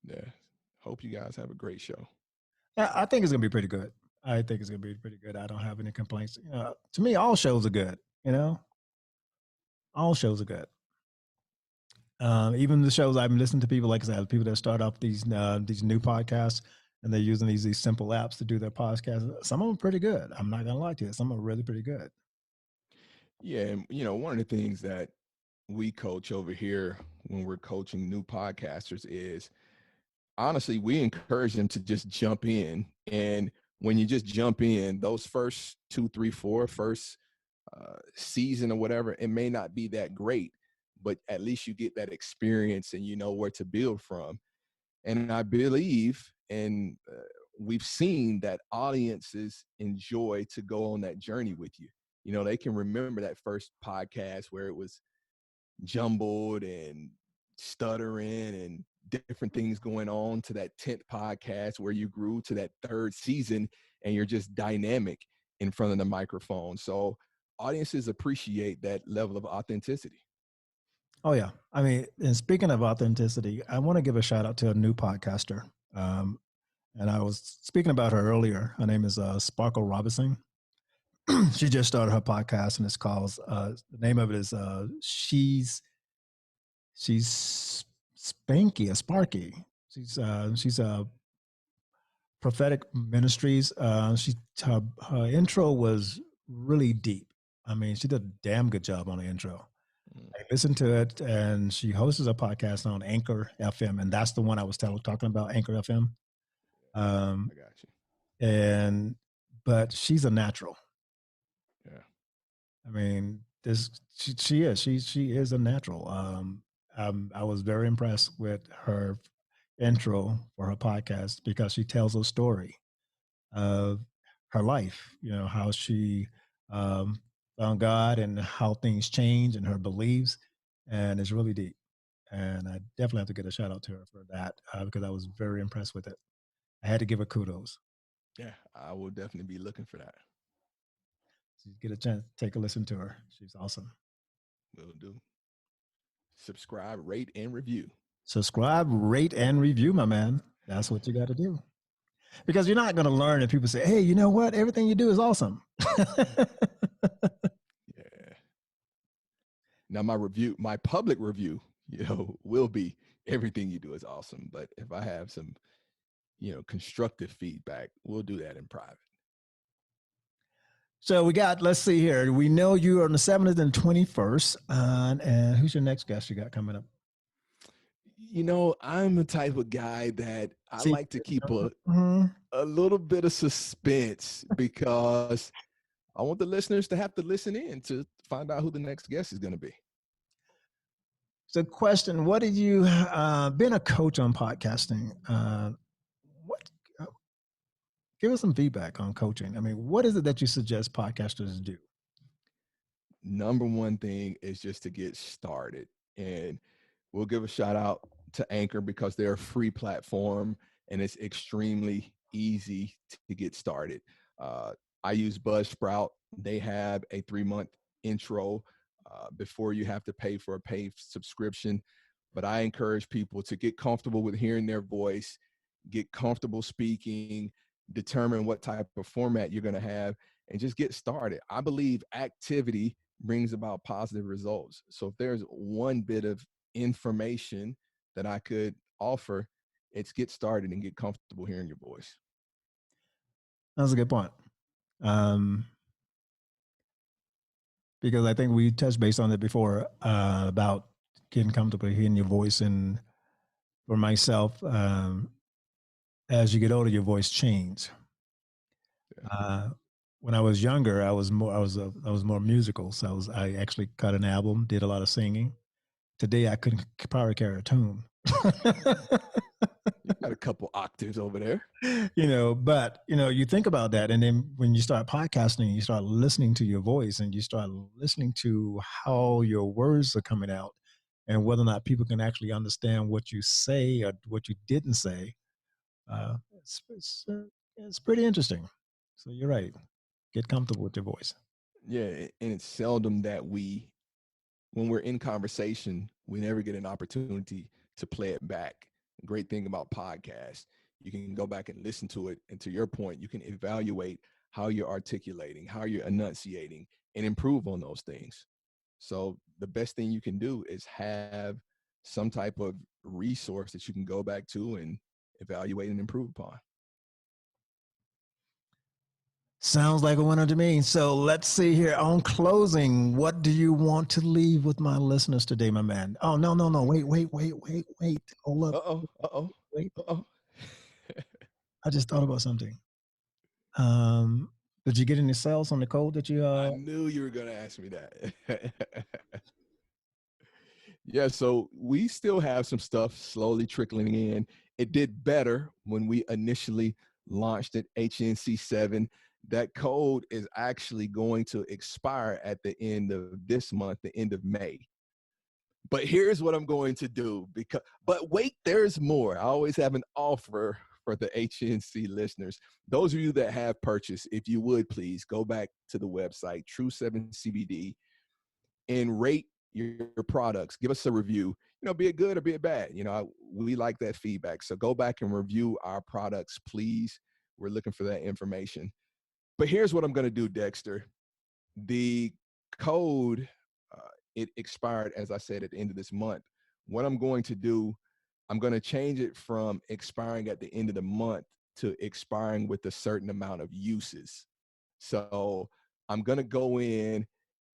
Yeah. Hope you guys have a great show. Yeah, I think it's going to be pretty good. I think it's going to be pretty good. I don't have any complaints. To me, all shows are good. All shows are good. Even the shows I've been listening to, people like I said, people that start off these new podcasts and they're using these simple apps to do their podcasts. Some of them are pretty good. I'm not gonna lie to you. Some are really pretty good. Yeah, and one of the things that we coach over here when we're coaching new podcasters is honestly, we encourage them to just jump in. And when you just jump in, those first 2, 3, 4 first season or whatever, it may not be that great, but at least you get that experience and you know where to build from. And I believe, and we've seen that audiences enjoy to go on that journey with you. They can remember that first podcast where it was jumbled and stuttering and different things going on, to that 10th podcast where you grew to that 3rd season and you're just dynamic in front of the microphone. So audiences appreciate that level of authenticity. Oh yeah. I mean, and speaking of authenticity, I want to give a shout out to a new podcaster. And I was speaking about her earlier. Her name is Sparkle Robinson. She just started her podcast, and it's called the name of it is she's Spanky, a Sparky. She's a prophetic ministries. Her intro was really deep. I mean, she did a damn good job on the intro. I listened to it, and she hosts a podcast on Anchor FM, and that's the one I was talking about, Anchor FM. I got you. But she's a natural. Yeah. I mean, she is a natural. I was very impressed with her intro for her podcast because she tells a story of her life. How she found God and how things change and her beliefs, and it's really deep. And I definitely have to get a shout out to her for that because I was very impressed with it. I had to give her kudos. Yeah, I will definitely be looking for that. So you get a chance to take a listen to her. She's awesome. Will do. Subscribe, rate, and review. Subscribe, rate, and review, my man. That's what you got to do. Because you're not going to learn if people say, hey, you know what? Everything you do is awesome. Yeah. Now my public review, will be everything you do is awesome. But if I have some, constructive feedback, we'll do that in private. So let's see here. We know you are on the 7th and 21st. And who's your next guest you got coming up? I'm the type of guy that I like to keep a little bit of suspense because I want the listeners to have to listen in to find out who the next guest is going to be. So question, what did you, being a coach on podcasting, give us some feedback on coaching. I mean, what is it that you suggest podcasters do? Number one thing is just to get started. And we'll give a shout out to Anchor because they're a free platform and it's extremely easy to get started. I use Buzzsprout. They have a 3-month intro before you have to pay for a paid subscription. But I encourage people to get comfortable with hearing their voice, get comfortable speaking, determine what type of format you're going to have, and just get started. I believe activity brings about positive results. So if there's one bit of information that I could offer, it's get started and get comfortable hearing your voice. That's a good point. Because I think we touched base on it before about getting comfortable hearing your voice. And for myself, as you get older, your voice changes. When I was younger, I was more musical. So I actually cut an album, did a lot of singing. Today, I couldn't probably carry a tune. You got a couple octaves over there. But you think about that. And then when you start podcasting, you start listening to your voice and you start listening to how your words are coming out and whether or not people can actually understand what you say or what you didn't say. It's pretty interesting. So you're right. Get comfortable with your voice. Yeah. And it's seldom that when we're in conversation, we never get an opportunity to play it back. Great thing about podcasts, you can go back and listen to it. And to your point, you can evaluate how you're articulating, how you're enunciating, and improve on those things. So the best thing you can do is have some type of resource that you can go back to and evaluate and improve upon. Sounds like a winner to me. So let's see here. On closing, what do you want to leave with my listeners today, my man? Oh, no. Wait. Hold up. Wait. I just thought about something. Did you get any sales on the code that you... I knew you were going to ask me that. Yeah, so we still have some stuff slowly trickling in. It did better when we initially launched it, HNC7. That code is actually going to expire at the end of this month, the end of May. But here's what I'm going to do but wait, there's more. I always have an offer for the HNC listeners. Those of you that have purchased, if you would please go back to the website, True7CBD, and rate your products. Give us a review, be it good or be it bad. We like that feedback. So go back and review our products, please. We're looking for that information. But here's what I'm going to do, Dexter. The code, it expired, as I said, at the end of this month. What I'm going to do, I'm going to change it from expiring at the end of the month to expiring with a certain amount of uses. So I'm going to go in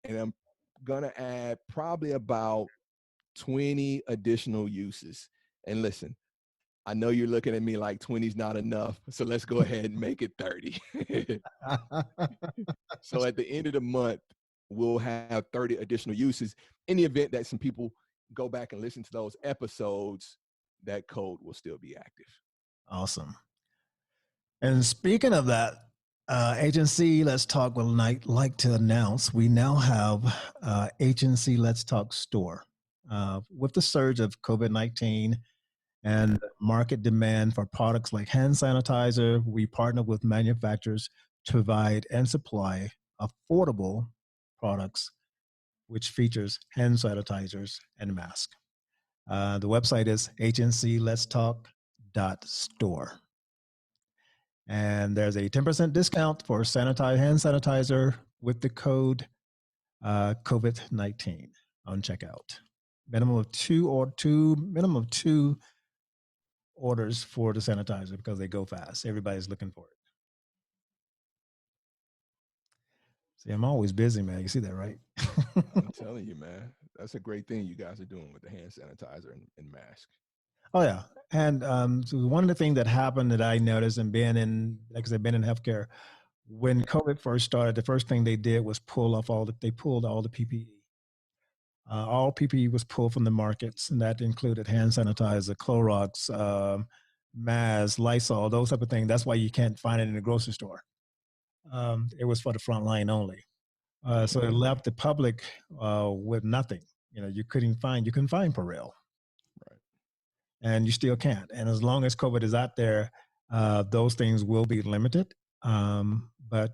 and I'm going to add probably about 20 additional uses. And listen, I know you're looking at me like 20 is not enough, so let's go ahead and make it 30. So at the end of the month, we'll have 30 additional uses. In the event that some people go back and listen to those episodes, that code will still be active. Awesome. And speaking of that, HNC Let's Talk would like to announce we now have HNC Let's Talk store. with the surge of COVID-19 and market demand for products like hand sanitizer, we partner with manufacturers to provide and supply affordable products, which features hand sanitizers and masks. The website is hncletstalk.store. And there's a 10% discount for hand sanitizer with the code COVID-19 on checkout. Minimum of two orders for the sanitizer because they go fast. Everybody's looking for it. See, I'm always busy, man. You see that, right? I'm telling you, man. That's a great thing you guys are doing with the hand sanitizer and mask. Oh, yeah. And so one of the things that happened that I noticed and being in, like I said, been in healthcare, when COVID first started, the first thing they did was pulled all the PPE. All PPE was pulled from the markets, and that included hand sanitizer, Clorox, masks, Lysol, those type of things. That's why you can't find it in the grocery store. It was for the front line only. So it left the public with nothing. You couldn't find Purell. Right. And you still can't. And as long as COVID is out there, those things will be limited. But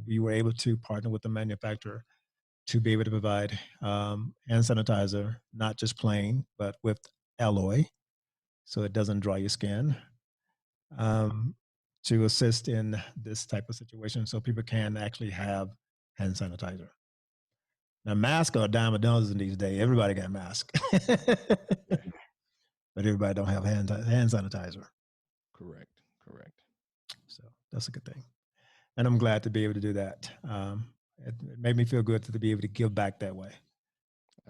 we were able to partner with the manufacturer to be able to provide hand sanitizer, not just plain, but with alloy, so it doesn't dry your skin, to assist in this type of situation so people can actually have hand sanitizer. Now, masks are a dime a dozen these days. Everybody got masks. But everybody don't have hand sanitizer. Correct. So that's a good thing. And I'm glad to be able to do that. It made me feel good to be able to give back that way.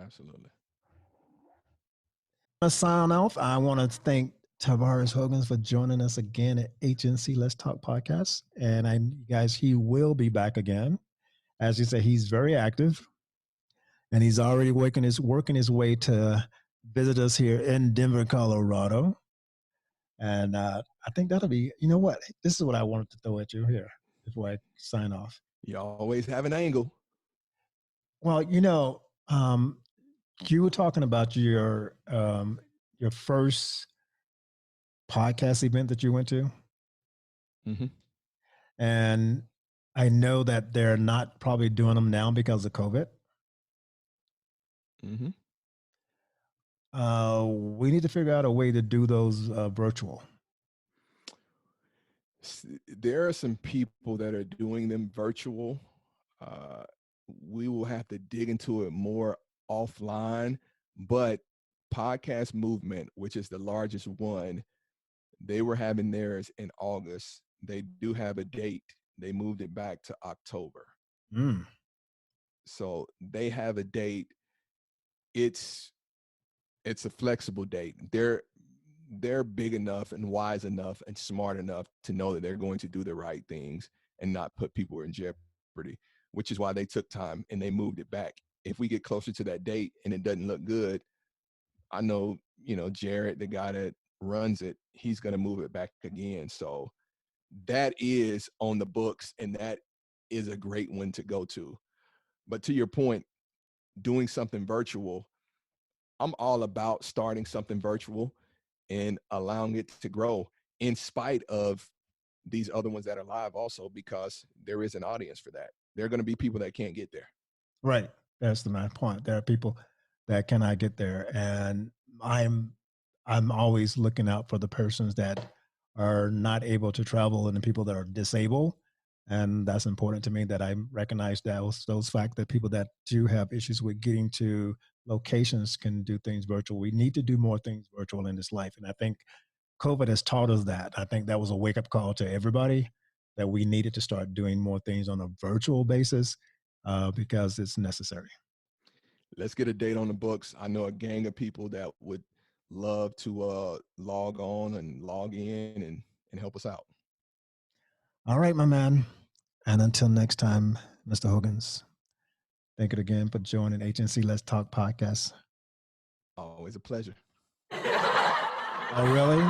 Absolutely. To sign off, I want to thank Tavarus Hogans for joining us again at HNC Let's Talk podcast. And guys, he will be back again. As you said, he's very active, and he's already working his way to visit us here in Denver, Colorado. And I think that'll be, what? This is what I wanted to throw at you here before I sign off. You always have an angle. Well, you were talking about your first podcast event that you went to. Mm-hmm. And I know that they're not probably doing them now because of COVID. Mm-hmm. We need to figure out a way to do those virtual. There are some people that are doing them virtual. We will have to dig into it more offline, but Podcast Movement, which is the largest one, they were having theirs in August. They do have a date. They moved it back to October. So they have a date. It's a flexible date. They're big enough and wise enough and smart enough to know that they're going to do the right things and not put people in jeopardy, which is why they took time and they moved it back. If we get closer to that date and it doesn't look good, I know, Jared, the guy that runs it, he's going to move it back again. So that is on the books, and that is a great one to go to. But to your point, doing something virtual, I'm all about starting something virtual and allowing it to grow in spite of these other ones that are live also, because there is an audience for that. There are going to be people that can't get there. Right. That's the main point. There are people that cannot get there. And I'm always looking out for the persons that are not able to travel and the people that are disabled. And that's important to me, that I recognize those fact that people that do have issues with getting to locations can do things virtual. We need to do more things virtual in this life. And I think COVID has taught us that. I think that was a wake-up call to everybody, that we needed to start doing more things on a virtual basis because it's necessary. Let's get a date on the books. I know a gang of people that would love to log on and log in and help us out. All right, my man. And until next time, Mr. Hogans, thank you again for joining HNC Let's Talk podcast. Always a pleasure. Oh, really?